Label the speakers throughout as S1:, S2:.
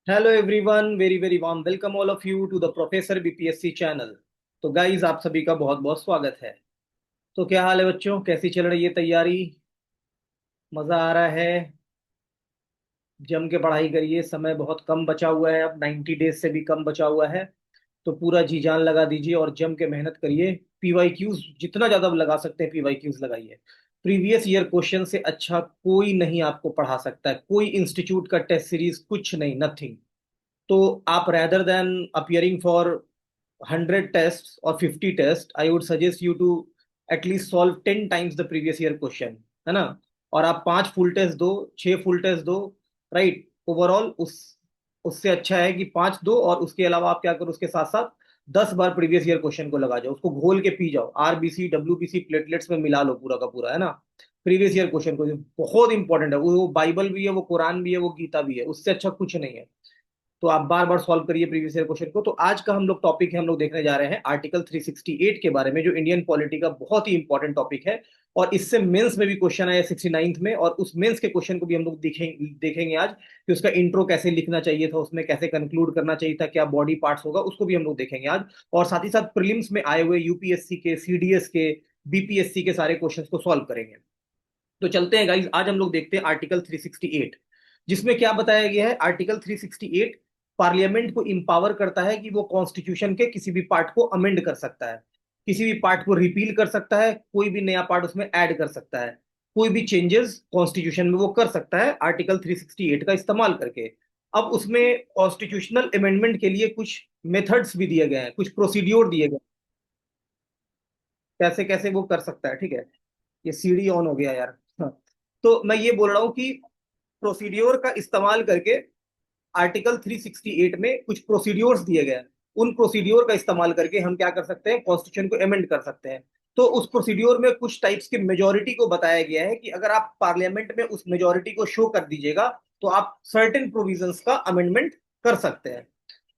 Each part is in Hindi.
S1: Hello everyone, very very warm welcome all of you to the professor BPSC channel. तो गाइस, आप सभी का बहुत बहुत स्वागत है। तो क्या हाल है बच्चों, कैसी चल रही है तैयारी? मजा आ रहा है? जम के पढ़ाई करिए, समय बहुत कम बचा हुआ है, अब 90 डेज से भी कम बचा हुआ है। तो पूरा जी जान लगा दीजिए और जम के मेहनत करिए। पीवाईक्यूज जितना ज्यादा लगा सकते हैं पीवाईक्यूज लगाइए। प्रीवियस ईयर क्वेश्चन से अच्छा कोई नहीं आपको पढ़ा सकता है, कोई इंस्टीट्यूट का टेस्ट सीरीज कुछ नहीं, नथिंग। तो आप rather than appearing for 100 tests or 50 tests, I would suggest you to at least solve 10 times the previous year question, है ना? और आप 5 फुल टेस्ट दो, 6 फुल टेस्ट दो, राइट? ओवरऑल उससे अच्छा है कि 5 दो, और उसके अलावा आप क्या करो, उसके साथ साथ 10 बार प्रीवियस ईयर क्वेश्चन को लगा जाओ, उसको घोल के पी जाओ, आरबीसी डब्ल्यूबीसी प्लेटलेट्स में मिला लो पूरा का पूरा, है ना? प्रीवियस ईयर क्वेश्चन को बहुत इंपॉर्टेंट है वो बाइबल भी है, वो कुरान भी है, वो गीता भी है, उससे अच्छा कुछ नहीं है। तो आप बार बार सॉल्व करिए प्रीवियस ईयर क्वेश्चन को। तो आज का हम लोग टॉपिक है, हम लोग देखने जा रहे हैं आर्टिकल 368 के बारे में, जो इंडियन पॉलिटी का बहुत ही इंपॉर्टेंट टॉपिक है। और इससे मेंस में भी क्वेश्चन आया 69th में, और उस मेंस के क्वेश्चन को भी हम लोग देखेंगे आज कि उसका इंट्रो कैसे लिखना चाहिए था, उसमें कैसे कंक्लूड करना चाहिए था, क्या बॉडी पार्ट्स होगा, उसको भी हम लोग देखेंगे आज। और साथ ही साथ प्रीलिम्स में आए हुए यूपीएससी के, सीडीएस के, बीपीएससी के सारे क्वेश्चन को सॉल्व करेंगे। तो चलते हैं गाइज, आज हम लोग देखते हैं आर्टिकल 368, जिसमें क्या बताया गया है। आर्टिकल 368 पार्लियामेंट को इंपावर करता है कि वो कॉन्स्टिट्यूशन के किसी भी पार्ट को अमेंड कर सकता है, किसी भी पार्ट को रिपील कर सकता है, कोई भी नया पार्ट उसमें ऐड कर सकता है, कोई भी चेंजेस कॉन्स्टिट्यूशन में वो कर सकता है आर्टिकल 368 का इस्तेमाल करके। अब उसमें कॉन्स्टिट्यूशनल अमेंडमेंट के लिए कुछ मेथड्स भी दिए गए हैं, कुछ प्रोसीड्योर दिए गए हैं, कैसे कैसे वो कर सकता है, ठीक है? ये सीडी ऑन हो गया यार। हाँ। तो मैं ये बोल रहा हूँ कि प्रोसीड्योर का इस्तेमाल करके आर्टिकल 368 में कुछ प्रोसीड्योर्स दिए गए हैं। उन प्रोसीड्योर का इस्तेमाल करके हम क्या कर सकते हैं, कॉन्स्टिट्यूशन को अमेंड कर सकते हैं। तो उस प्रोसीड्योर में कुछ टाइप्स की मेजोरिटी को बताया गया है कि अगर आप पार्लियामेंट में उस मेजोरिटी को शो कर दीजिएगा, तो आप सर्टेन प्रोविजंस का अमेंडमेंट कर सकते हैं।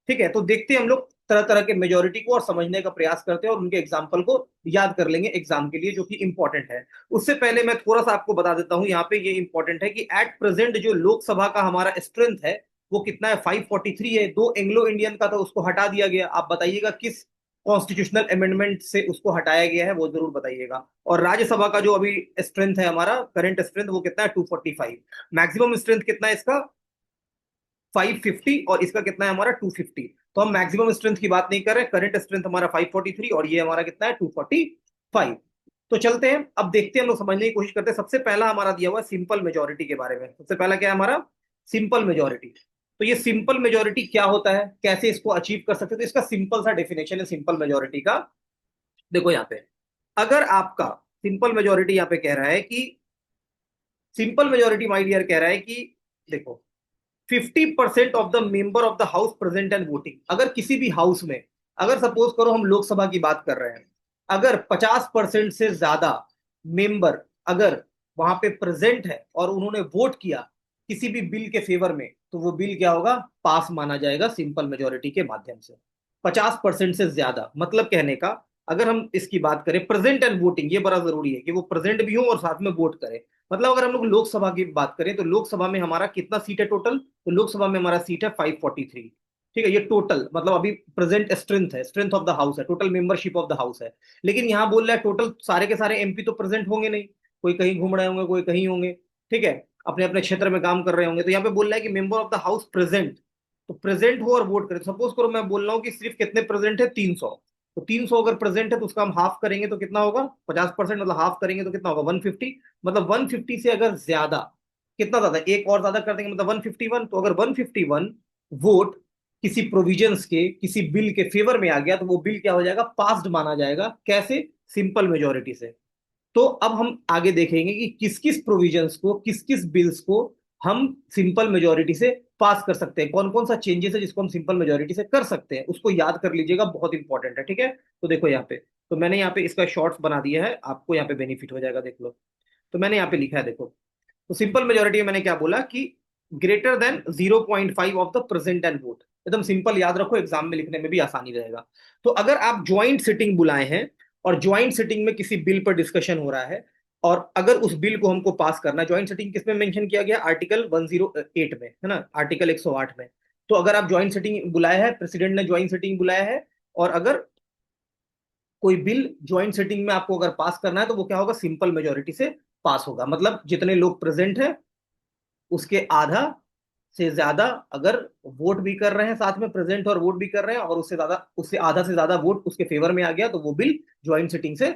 S1: ठीक है, तो देखते हैं हम लोग तरह तरह के मेजोरिटी को और समझने का प्रयास करते हैं, और उनके एग्जाम्पल को याद कर लेंगे एग्जाम के लिए, जो कि इंपॉर्टेंट है। उससे पहले मैं थोड़ा सा आपको बता देता हूं, यहाँ पे ये इंपॉर्टेंट है कि एट प्रेजेंट जो लोकसभा का हमारा स्ट्रेंथ है, वो कितना है? 543 है। दो एंग्लो इंडियन का था, उसको हटा दिया गया। आप बताइएगा किस कॉन्स्टिट्यूशनल अमेंडमेंट से उसको हटाया गया है, वो जरूर बताइएगा। और राज्यसभा का जो अभी स्ट्रेंथ है, हमारा करंट स्ट्रेंथ, वो कितना है? 245। मैक्सिमम स्ट्रेंथ कितना है इसका? 550। और इसका कितना है हमारा? 250। तो हम मैक्सिमम स्ट्रेंथ की बात नहीं कर रहे, करंट स्ट्रेंथ हमारा 543, और ये हमारा कितना है? 245। तो चलते हैं, अब देखते हैं, हम लोग समझने की कोशिश करते हैं। सबसे पहला हमारा दिया हुआ है सिंपल मेजोरिटी के बारे में। सबसे पहला क्या है हमारा? Simple majority. तो ये सिंपल मेजोरिटी क्या होता है, कैसे इसको अचीव कर सकते हैं? तो इसका सिंपल सा डेफिनेशन है सिंपल मेजोरिटी का। देखो यहाँ पे, अगर आपका सिंपल मेजोरिटी यहाँ पे कह रहा है कि, सिंपल मेजोरिटी माय डियर कह रहा है कि, देखो, 50% of the member of the house present and voting. अगर किसी भी हाउस में, अगर सपोज करो हम लोकसभा की बात कर रहे हैं, अगर 50% से ज्यादा मेंबर अगर वहां पे प्रेजेंट है और उन्होंने वोट किया किसी भी बिल के फेवर में, तो वो बिल क्या होगा? पास माना जाएगा सिंपल मेजोरिटी के माध्यम से। 50% से ज्यादा मतलब कहने का, अगर हम इसकी बात करें प्रेजेंट एंड वोटिंग, ये बड़ा जरूरी है कि वो प्रेजेंट भी हो और साथ में वोट करे। मतलब अगर हम लोग लोकसभा की बात करें, तो लोकसभा में हमारा कितना सीट है टोटल? तो लोकसभा में हमारा सीट है 543। ठीक है, ये टोटल मतलब अभी प्रेजेंट स्ट्रेंथ है, स्ट्रेंथ ऑफ द हाउस है, total membership of the house है। लेकिन यहाँ बोल रहा है टोटल सारे के सारे एमपी तो प्रेजेंट होंगे नहीं, कोई कहीं घूम रहे होंगे, कोई कहीं होंगे, ठीक है, अपने अपने क्षेत्र में काम कर रहे होंगे। तो यहाँ पे बोल रहा है कि member of the house present, तो प्रेजेंट हो और वोट करे। सपोज करो मैं बोल रहा हूँ कि सिर्फ कितने प्रेजेंट है? 300। तो 300 अगर प्रेजेंट है तो उसका हम हाफ करेंगे तो कितना होगा? 50% मतलब हाफ करेंगे तो कितना होगा? 150। मतलब 150 से अगर ज्यादा, कितना ज्यादा, एक और ज्यादा कर देंगे मतलब 151। तो अगर 151 वोट किसी प्रोविजंस के, किसी बिल के फेवर में आ गया, तो वो बिल क्या हो जाएगा? पास्ड माना जाएगा। कैसे? सिंपल मेजोरिटी से। तो अब हम आगे देखेंगे कि किस किस प्रोविजंस को, किस किस बिल्स को हम सिंपल मेजोरिटी से पास कर सकते हैं, कौन कौन सा चेंजेस है जिसको हम सिंपल मेजोरिटी से कर सकते हैं, उसको याद कर लीजिएगा, बहुत इंपॉर्टेंट है। ठीक है, तो देखो यहाँ पे, तो मैंने यहाँ पे इसका शॉर्ट्स बना दिया है, आपको यहाँ पे बेनिफिट हो जाएगा, देख लो। तो मैंने यहाँ पे लिखा है, देखो। तो सिंपल मेजोरिटी में मैंने क्या बोला कि greater than 0.5 of the present and vote. एकदम सिंपल, याद रखो, एग्जाम में लिखने में भी आसानी रहेगा। तो अगर आप ज्वाइंट सिटिंग बुलाए हैं, और ज्वाइंट सिटिंग में किसी बिल पर डिस्कशन हो रहा है, और अगर उस बिल को हमको पास करना है, ज्वाइंट सिटिंग किसमें मेंशन किया गया? आर्टिकल 108 में, है ना, आर्टिकल 108 में। तो अगर आप ज्वाइंट सिटिंग बुलाया है, प्रेसिडेंट ने ज्वाइंट सिटिंग बुलाया है, और अगर कोई बिल ज्वाइंट सिटिंग में आपको अगर पास करना है तो वो क्या होगा, सिंपल मेजोरिटी से पास होगा। मतलब जितने लोग प्रेजेंट हैं उसके आधा से ज्यादा अगर वोट भी कर रहे हैं, साथ में प्रेजेंट और वोट भी कर रहे हैं, और उससे ज्यादा, उससे आधा से ज्यादा वोट उसके फेवर में आ गया, तो वो बिल ज्वाइंट सिटिंग से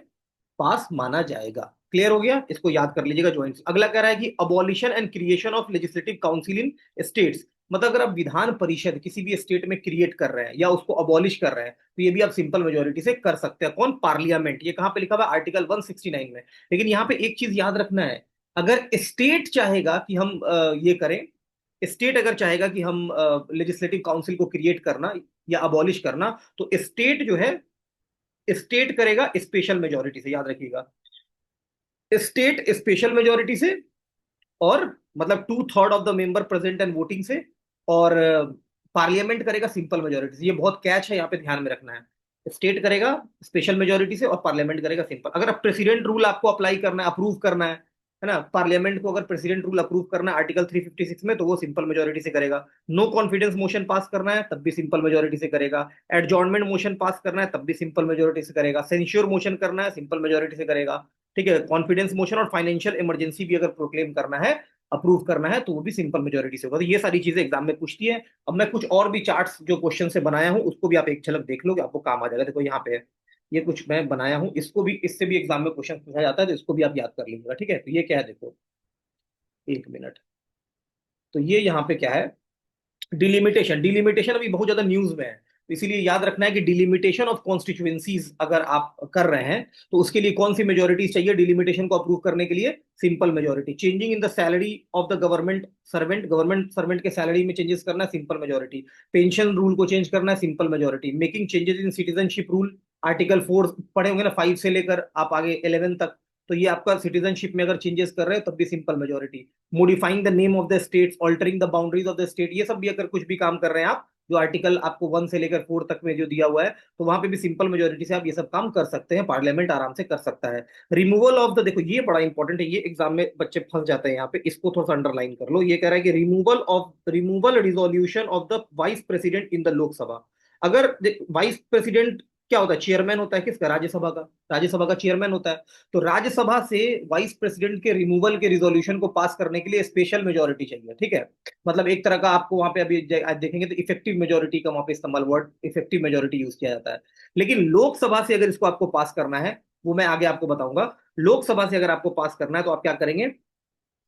S1: पास माना जाएगा। क्लियर हो गया, इसको याद कर लीजिएगा ज्वाइंट। अगला कह रहा है कि abolition and creation of legislative council in states. मतलब अगर आप विधान परिषद किसी भी स्टेट में क्रिएट कर रहे हैं या उसको अबॉलिश कर रहे हैं, तो ये भी आप सिंपल मेजोरिटी से कर सकते हैं। कौन? पार्लियामेंट। ये कहां पे लिखा हुआ है? आर्टिकल 169 में। लेकिन यहां पे एक चीज याद रखना है, अगर स्टेट चाहेगा कि हम ये करें, स्टेट अगर चाहेगा कि हम लेजिस्लेटिव काउंसिल को क्रिएट करना या अबॉलिश करना, तो स्टेट जो है, स्टेट करेगा स्पेशल मेजोरिटी से, याद रखिएगा, स्टेट स्पेशल मेजोरिटी से, और मतलब 2/3 of the member present and voting से, और पार्लियामेंट करेगा सिंपल मेजोरिटी से। ये बहुत कैच है, यहाँ पे ध्यान में रखना है। स्टेट करेगा स्पेशल मेजोरिटी से और पार्लियामेंट करेगा सिंपल। अगर आप प्रेसिडेंट रूल आपको अप्लाई करना है, अप्रूव करना है ना, पार्लियामेंट को अगर प्रेसिडेंट रूल अप्रूव करना है आर्टिकल 356 में, तो वो सिंपल मेजोरिटी से करेगा। नो कॉन्फिडेंस मोशन पास करना है तब भी सिंपल मेजोरिटी से करेगा। एडजॉर्नमेंट मोशन पास करना है तब भी सिंपल मेजोरिटी से करेगा। सेंश्योर मोशन करना है सिंपल मेजोरिटी से करेगा। ठीक है, कॉन्फिडेंस मोशन और फाइनेंशियल इमरजेंसी भी अगर प्रोक्लेम करना है, अप्रूव करना है, तो वो भी सिंपल मेजोरिटी से होगा। तो ये सारी चीजें एग्जाम में पूछती है। अब मैं कुछ और भी चार्ट्स जो क्वेश्चन से बनाया हूं उसको भी आप एक झलक देख लो, आपको काम आ जाएगा। देखो यहाँ पे है, ये कुछ मैं बनाया हूं, इसको भी, इससे भी एग्जाम में क्वेश्चन पूछा जाता है, तो इसको भी आप याद कर लीजिएगा। ठीक है, तो ये क्या है देखो, एक मिनट। तो ये यहाँ पे क्या है, डिलिमिटेशन। डिलिमिटेशन अभी बहुत ज्यादा न्यूज में है, तो इसीलिए याद रखना है कि डिलिमिटेशन ऑफ कॉन्स्टिट्यूएंसीज अगर आप कर रहे हैं, तो उसके लिए कौन सी मेजोरिटी चाहिए डिलिमिटेशन को अप्रूव करने के लिए? Simple majority. Changing in the salary of the government servant, government servant के सैलरी में चेंजेस करना है, सिंपल मेजोरिटी। पेंशन रूल को चेंज करना है, simple majority. Making changes in citizenship rule, article 4 पढ़े होंगे ना, 5 से लेकर आप आगे 11 तक, तो ये आपका सिटीजनशिप में अगर चेंजेस कर रहे हो तब भी simple majority. Modifying the name of the states, altering the boundaries of the state, ये सब भी अगर कुछ भी काम कर रहे हैं आप, जो आर्टिकल आपको 1 से लेकर 4 तक में जो दिया हुआ है, तो वहां पे भी सिंपल मेजोरिटी से आप ये सब काम कर सकते हैं, पार्लियामेंट आराम से कर सकता है। रिमूवल ऑफ द, देखो ये बड़ा इंपॉर्टेंट है, ये एग्जाम में बच्चे फंस जाते हैं यहाँ पे, इसको थोड़ा सा अंडरलाइन कर लो। ये कह रहा है कि removal resolution of the vice president in the Lok Sabha. अगर वाइस प्रेसिडेंट क्या होता है? चेयरमैन होता है किसका? राज्यसभा का। राज्यसभा का चेयरमैन होता है। तो राज्यसभा से वाइस प्रेसिडेंट के रिमूवल के रिजोल्यूशन को पास करने के लिए स्पेशल मेजोरिटी चाहिए। ठीक है, मतलब एक तरह का आपको वहां पे अभी आज देखेंगे तो इफेक्टिव मेजोरिटी का वहां पे इस्तेमाल, वर्ड इफेक्टिव मेजोरिटी यूज किया जाता है। लेकिन लोकसभा से अगर इसको आपको पास करना है, वो मैं आगे आपको बताऊंगा। लोकसभा से अगर आपको पास करना है तो आप क्या करेंगे?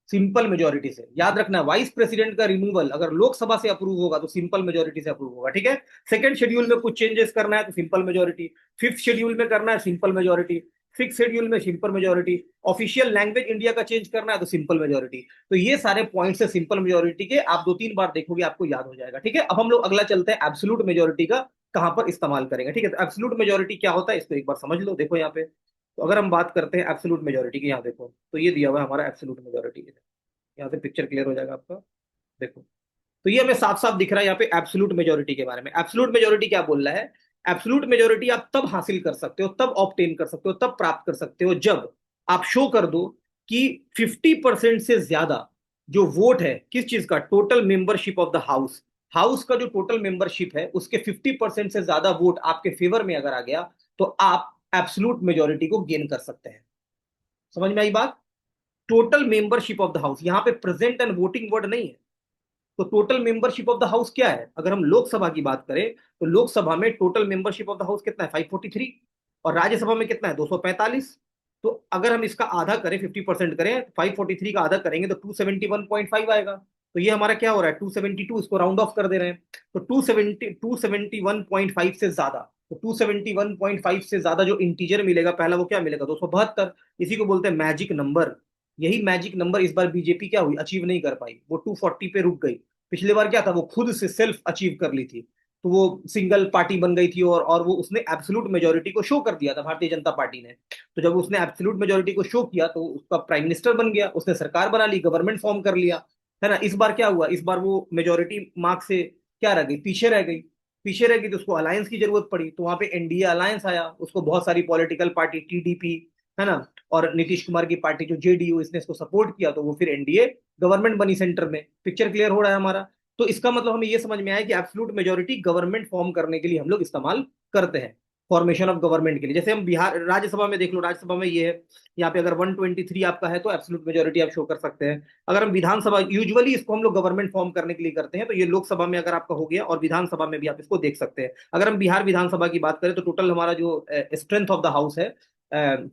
S1: सिंपल मेजोरिटी से। याद रखना, वाइस प्रेसिडेंट का रिमूवल अगर लोकसभा से अप्रूव होगा तो सिंपल मेजोरिटी से अप्रूव होगा। ठीक है, सेकंड शेड्यूल में कुछ चेंजेस करना है तो सिंपल मेजोरिटी, फिफ्थ शेड्यूल में करना है सिंपल मेजोरिटी, सिक्स शेड्यूल में simple majority, official language India का चेंज करना है तो सिंपल मेजोरिटी। तो ये सारे पॉइंट्स है सिंपल मेजोरिटी के, आप 2-3 बार देखोगे आपको याद हो जाएगा। ठीक है, अब हम लोग अगला चलते हैं, एब्सोल्यूट मेजोरिटी का कहां पर इस्तेमाल करेंगे। ठीक है, तो एब्सोल्यूट मेजोरिटी क्या होता है इसको एक बार समझ लो। देखो यहाँ पे, तो अगर हम बात करते हैं एब्सोल्यूट मेजोरिटी की, यहाँ देखो तो ये दिया हुआ है हमारा एब्सोल्यूट मेजोरिटी। यहाँ से पिक्चर क्लियर हो जाएगा आपका, देखो। तो ये हमें साफ साफ दिख रहा है यहाँ पे एब्सोल्यूट मेजोरिटी के बारे में। एब्सोल्यूट मेजोरिटी क्या बोल रहा है? एब्सोल्यूट मेजोरिटी आप तब हासिल कर सकते हो, तब ऑब्टेन कर सकते हो, तब प्राप्त कर सकते हो, जब आप शो कर दो कि 50% से ज्यादा जो वोट है किस चीज का? Total membership of the house. House का जो टोटल मेंबरशिप है उसके 50% से ज्यादा वोट आपके फेवर में अगर आ गया, तो आप एब्सोल्यूट मेजोरिटी को गेन कर सकते हैं। समझ में आई बात? Total membership of the house, यहां पे प्रेजेंट एंड वोटिंग वर्ड नहीं है। तो total membership of the house क्या है? अगर हम लोकसभा की बात करें तो लोकसभा में total membership of the house कितना है? 543। और राज्यसभा में कितना है? 245। तो अगर हम इसका आधा करें, 50% करें, 543 का आधा करेंगे तो 271.5 आएगा। तो ये हमारा क्या हो रहा है? 272, इसको राउंड ऑफ कर दे रहे हैं। तो 271.5 से ज्यादा, तो 271.5 से ज्यादा जो इंटीजर मिलेगा पहला, वो क्या मिलेगा? 272। इसी को बोलते हैं मैजिक नंबर। यही मैजिक नंबर इस बार बीजेपी क्या हुई? अचीव नहीं कर पाई, वो 240 पे रुक गई। पिछली बार क्या था? वो खुद से सेल्फ अचीव कर ली थी, तो वो सिंगल पार्टी बन गई थी, और वो उसने एब्सोल्यूट मेजोरिटी को शो कर दिया था, भारतीय जनता पार्टी ने। तो जब उसने एब्सोल्यूट मेजोरिटी को शो किया तो उसका प्राइम मिनिस्टर बन गया, उसने सरकार बना ली, गवर्नमेंट फॉर्म कर लिया, है ना। इस बार क्या हुआ? इस बार वो मेजोरिटी मार्क से क्या रह गई? पीछे रह गई। पीछे रह गई तो उसको अलायंस की जरूरत पड़ी, तो वहां पे एनडीए अलायंस आया, उसको बहुत सारी पॉलिटिकल पार्टी, टीडीपी, है ना, और नीतीश कुमार की पार्टी जो जेडीयू, इसने इसको सपोर्ट किया, तो वो फिर एनडीए गवर्नमेंट बनी सेंटर में। पिक्चर क्लियर हो रहा है हमारा? तो इसका मतलब हमें ये समझ में आया कि एब्सोल्यूट मेजोरिटी गवर्नमेंट फॉर्म करने के लिए हम लोग इस्तेमाल करते हैं, फॉर्मेशन ऑफ गवर्नमेंट के लिए। जैसे हम बिहार राज्यसभा में देख लो, राज्यसभा में ये है, यहाँ पे अगर 123 आपका है तो एब्सोल्यूट मेजोरिटी आप शो कर सकते हैं। अगर हम विधानसभा, यूजुअली इसको हम लोग गवर्नमेंट फॉर्म करने के लिए करते हैं, तो ये लोकसभा में अगर आपका हो गया, और विधानसभा में भी आप इसको देख सकते हैं। अगर हम बिहार विधानसभा की बात करें तो टोटल हमारा जो स्ट्रेंथ ऑफ द हाउस है,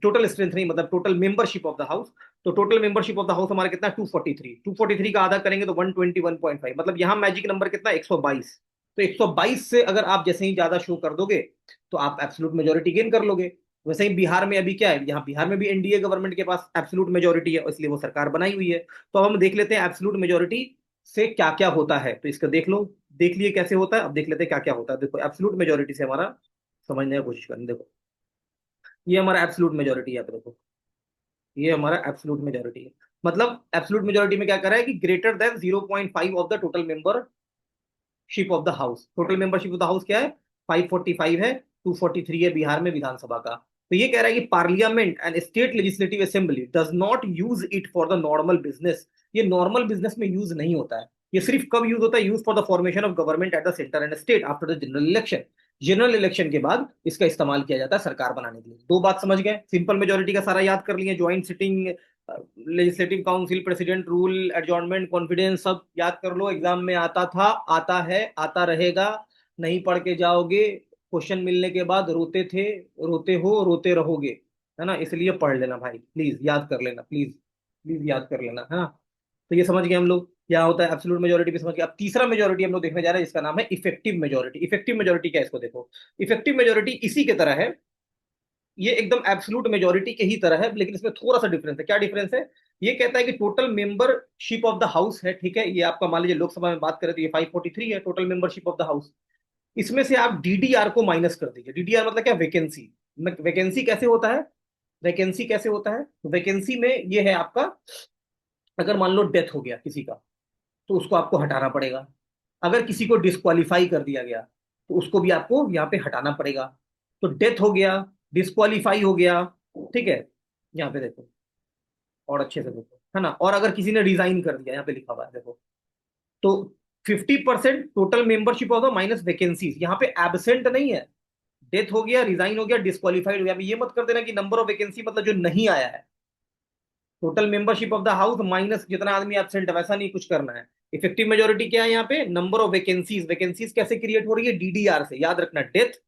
S1: टोटल स्ट्रेंथ नहीं मतलब total membership of the house, तो total membership of the house हमारा कितना, 243 का आधा करेंगे तो 121.5, मतलब यहाँ मैजिक नंबर कितना, 122। तो 122 से अगर आप जैसे ही ज्यादा शो कर दोगे तो आप एब्सोल्यूट मेजोरिटी गेन कर लोगे। वैसे ही बिहार में अभी क्या है, यहाँ बिहार में भी एनडीए गवर्नमेंट के पास एब्सोल्यूट मेजोरिटी है, इसलिए वो सरकार बनाई हुई है। तो अब हम देख लेते हैं एब्सोल्यूट मेजोरिटी से क्या क्या होता है, तो इसका देख लो, देख लिए कैसे होता है, अब देख लेते हैं क्या क्या होता है। देखो एब्सोल्यूट मेजोरिटी से हमारा समझने की कोशिश करें। देखो ये हमारा एब्सोल्यूट मेजोरिटी है, देखो ये हमारा एब्सोल्यूट मेजोरिटी है। मतलब एब्सोल्यूट मेजोरिटी में क्या कर रहा है कि greater than 0.5 of the total membership of the house. Total membership of the house क्या है, 545 है, 243 है बिहार में विधानसभा का। तो ये कह रहा है कि parliament and state legislative assembly does not use it for the normal business. ये नॉर्मल बिजनेस में यूज नहीं होता है। ये सिर्फ कब यूज होता है, use for the formation of government at the centre and state after the general election. General election के बाद इसका इस्तेमाल किया जाता है सरकार बनाने के लिए। दो बात समझ गए, सिंपल मेजोरिटी का सारा याद कर लिए, joint sitting legislative council, president rule, adjournment, confidence, सब याद कर लो, एग्जाम में आता था, आता है, आता रहेगा। नहीं पढ़ के जाओगे, क्वेश्चन मिलने के बाद रोते थे, रोते हो, रोते रहोगे, है ना। इसलिए पढ़ लेना भाई, प्लीज याद कर लेना, प्लीज प्लीज याद कर लेना, है ना। तो ये समझ गए हम लोग क्या होता है एब्सोल्यूट मेजोरिटी भी समझ गए। अब तीसरा मेजोरिटी हम लोग देखने जा रहे हैं, जिसका नाम है इफेक्टिव मेजोरिटी। इफेक्टिव मेजोरिटी क्या है, इसको देखो। इफेक्टिव मेजोरिटी इसी के तरह है, ये एकदम एब्सोल्यूट मेजोरिटी के ही तरह है, लेकिन इसमें थोड़ा सा डिफरेंस है। क्या डिफरेंस है, ये कहता है कि total membership of the house है, ठीक है, ये आपका मान लीजिए लोकसभा में बात करें तो ये 543 है total membership of the house. इसमें से आप डीडीआर को माइनस कर दीजिए। डीडीआर मतलब क्या, वैकेंसी। वैकेंसी कैसे होता है, वैकेंसी कैसे होता है, वैकेंसी में ये है आपका, अगर मान लो डेथ हो गया किसी का तो उसको आपको हटाना पड़ेगा। अगर किसी को डिस्क्वालीफाई कर दिया गया तो उसको भी आपको यहाँ पे हटाना पड़ेगा। तो डेथ हो गया, डिस्क्वालीफाई हो गया, ठीक है, यहाँ पे देखो, और अच्छे से देखो, है ना। और अगर किसी ने रिजाइन कर दिया, यहाँ पे लिखा हुआ है देखो, तो 50% टोटल मेंबरशिप होगा माइनस वैकेंसीज, यहाँ पे एबसेंट नहीं है। डेथ हो गया, रिजाइन हो गया, डिस्क्वालीफाइड हो गया, ये मत कर देना कि नंबर ऑफ वैकेंसी मतलब जो नहीं आया है, total membership of the house minus जितना आदमी एब्सेंट है, वैसा नहीं कुछ करना है। इफेक्टिव मेजोरिटी क्या है यहाँ पे, नंबर ऑफ वैकेंसीज। वैकेंसीज कैसे क्रिएट हो रही है, डीडीआर से, याद रखना, डेथ,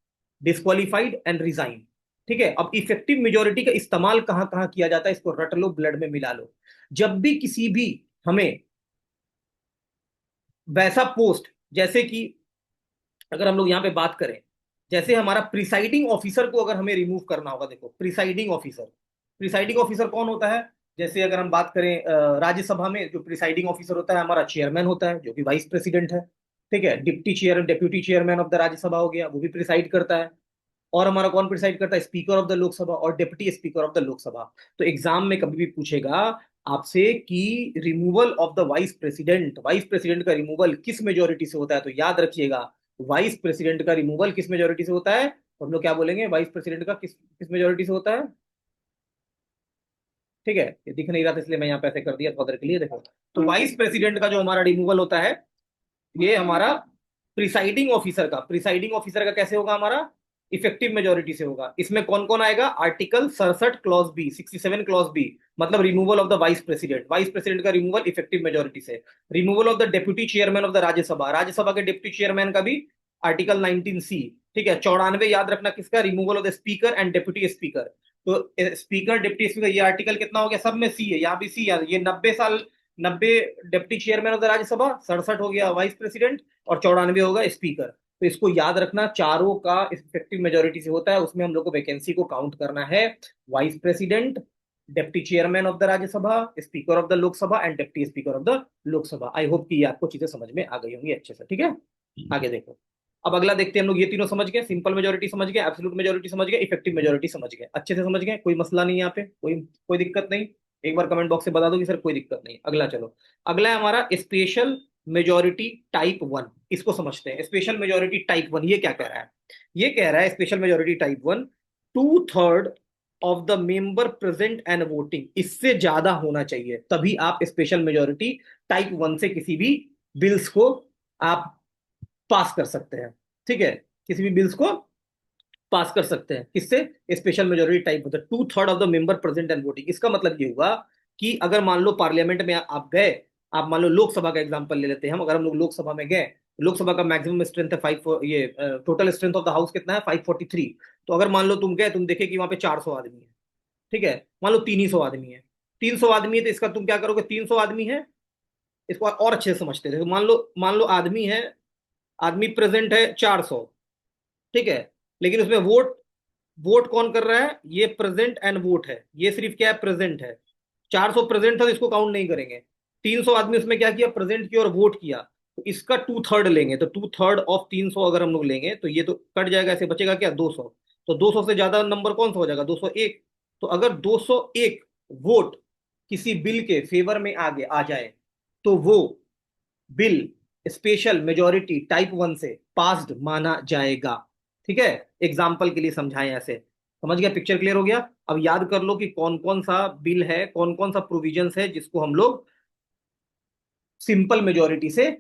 S1: डिस्क्वालीफाइड एंड रिजाइन। ठीक है, अब इफेक्टिव मेजोरिटी का इस्तेमाल कहां कहां किया जाता है, इसको रट लो, ब्लड में मिला लो। जब भी किसी भी हमें वैसा पोस्ट, जैसे कि अगर हम लोग यहाँ पे बात करें, जैसे हमारा प्रिसाइडिंग ऑफिसर को अगर हमें रिमूव करना होगा, देखो प्रिसाइडिंग ऑफिसर, प्रिसाइडिंग ऑफिसर कौन होता है, जैसे अगर हम बात करें राज्यसभा में जो प्रिसाइडिंग ऑफिसर होता है हमारा चेयरमैन होता है, जो कि वाइस प्रेसिडेंट है। ठीक है, deputy chairman of the Rajya Sabha हो गया, वो भी प्रिसाइड करता है। और हमारा कौन प्रिसाइड करता है, स्पीकर ऑफ द लोकसभा और deputy speaker of the Lok Sabha. तो एग्जाम में कभी भी पूछेगा आपसे कि removal of the vice president, vice president का रिमूवल किस मेजोरिटी से होता है, तो याद रखिएगा, वाइस प्रेसिडेंट का रिमूवल किस मेजोरिटी से होता है, तो हम लोग क्या बोलेंगे, वाइस प्रेसिडेंट का किस किस मेजोरिटी से होता है। ठीक है, ये दिख नहीं रहा था इसलिए मैं यहाँ पे ऐसे कर दिया थोड़ा देर के लिए, देखो। तो वाइस प्रेसिडेंट का जो हमारा रिमूवल होता है, ये हमारा प्रिसाइडिंग ऑफिसर का कैसे होगा, हमारा इफेक्टिव मेजोरिटी से होगा। इसमें कौन कौन आएगा, article 67 clause B, 67 clause B, मतलब removal of the vice president, vice president का रिमूवल इफेक्टिव मेजोरिटी से। Removal of the deputy chairman of the Rajya Sabha, Rajya Sabha के डिप्टी चेयरमैन का भी आर्टिकल 19 सी। ठीक है, 94 याद रखना किसका, removal of the speaker and deputy speaker. तो स्पीकर डिप्टी स्पीकर, ये आर्टिकल कितना हो गया, सब में सी है, यहाँ भी सी है। ये 90 साल, 90 deputy chairman of the Rajya Sabha, 67 हो गया वाइस प्रेसिडेंट, और 94 होगा स्पीकर। तो इसको याद रखना, चारों का इफेक्टिव मेजोरिटी से होता है, उसमें हम लोग को वैकेंसी को काउंट करना है। Vice president, deputy chairman of the Rajya Sabha, speaker of the Lok Sabha and deputy speaker of the Lok Sabha. I hope कि ये आपको चीजें समझ में आ गई होंगी अच्छे से, ठीक है। आगे देखो, अब अगला देखते हैं हम लोग। ये तीनों समझ गए, सिंपल मेजोरिटी समझ गए, एब्सोल्यूट मेजोरिटी समझ गए, इफेक्टिव मेजोरिटी समझ गए, अच्छे से समझ गए, कोई मसला नहीं यहाँ पे, कोई कोई दिक्कत नहीं। एक बार कमेंट बॉक्स से बता दो कि सर कोई दिक्कत नहीं। अगला चलो, अगला है हमारा स्पेशल मेजोरिटी टाइप वन। इसको समझते हैं, स्पेशल मेजोरिटी टाइप वन ये क्या कह रहा है, ये कह रहा है special majority type one, 2/3 of the member present and voting, इससे ज्यादा होना चाहिए, तभी आप स्पेशल मेजोरिटी टाइप वन से किसी भी बिल्स को आप पास कर सकते हैं। ठीक है, किसी भी बिल्स को पास कर सकते हैं किससे? स्पेशल मेजोरिटी टाइप होता है, 2/3 of the member present and voting. इसका मतलब ये हुआ कि अगर मान लो पार्लियामेंट में आप गए, आप मान लो लोकसभा का एग्जांपल ले लेते हैं हम, अगर हम लोग लोकसभा में गए, लोकसभा का मैक्सिमम स्ट्रेंथ है फाइव, ये total strength of the house कितना है 543। तो अगर मान लो तुम गए, तुम देखे कि वहां पे 400 आदमी है, ठीक है, मान लो 300 आदमी है, 300 आदमी है, तो इसका तुम क्या करोगे? 300 आदमी है, इसको और अच्छे से समझते थे, तो मान लो आदमी है, आदमी प्रेजेंट है 400, ठीक है, लेकिन उसमें वोट, वोट कौन कर रहा है? ये प्रेजेंट एंड वोट है, ये सिर्फ क्या है? प्रेजेंट है। 400 प्रेजेंट था तो इसको काउंट नहीं करेंगे। 300 आदमी उसमें क्या किया? प्रेजेंट किया और वोट किया, तो इसका 2/3 लेंगे, तो 2/3 ऑफ 300 अगर हम लोग लेंगे तो ये तो कट जाएगा, ऐसे बचेगा क्या? 200। तो 200 से ज्यादा नंबर कौन सा हो जाएगा? 201। तो अगर 201 वोट किसी बिल के फेवर में आगे आ जाए तो वो बिल स्पेशल मेजोरिटी टाइप 1 से पास्ड माना जाएगा। ठीक है, एग्जाम्पल के लिए समझाएं ऐसे। समझ गया? पिक्चर क्लियर हो गया? अब याद कर लो कि कौन कौन सा बिल है, कौन कौन सा प्रोविजंस है जिसको हम लोग सिंपल मेजोरिटी से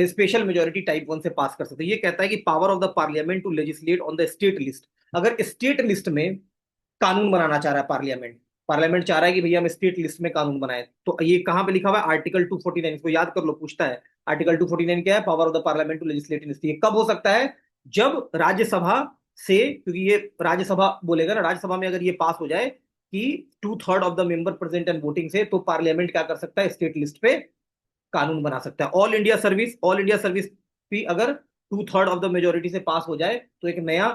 S1: स्पेशल मेजोरिटी टाइप 1 से पास कर सकते हैं। ये कहता है कि power of the parliament to legislate on the state list. अगर स्टेट लिस्ट में कानून बनाना चाह रहा है पार्लियामेंट, पार्लियामेंट चाह रहा है कि भैया हम स्टेट लिस्ट में कानून बनाए, तो ये कहां पे लिखा हुआ है? आर्टिकल 249, इसको याद कर लो, पूछता है आर्टिकल 249 क्या है? Power of the parliament to legislate in state. ये कब हो सकता है? जब राज्यसभा से, क्योंकि ये राज्यसभा बोलेगा ना, राज्यसभा में अगर ये पास हो जाए कि 2/3 of the member present and voting से, तो पार्लियामेंट क्या कर सकता है? स्टेट लिस्ट पे कानून बना सकता है। All India service, all India service भी अगर 2/3 ऑफ द मेजोरिटी से पास हो जाए तो एक नया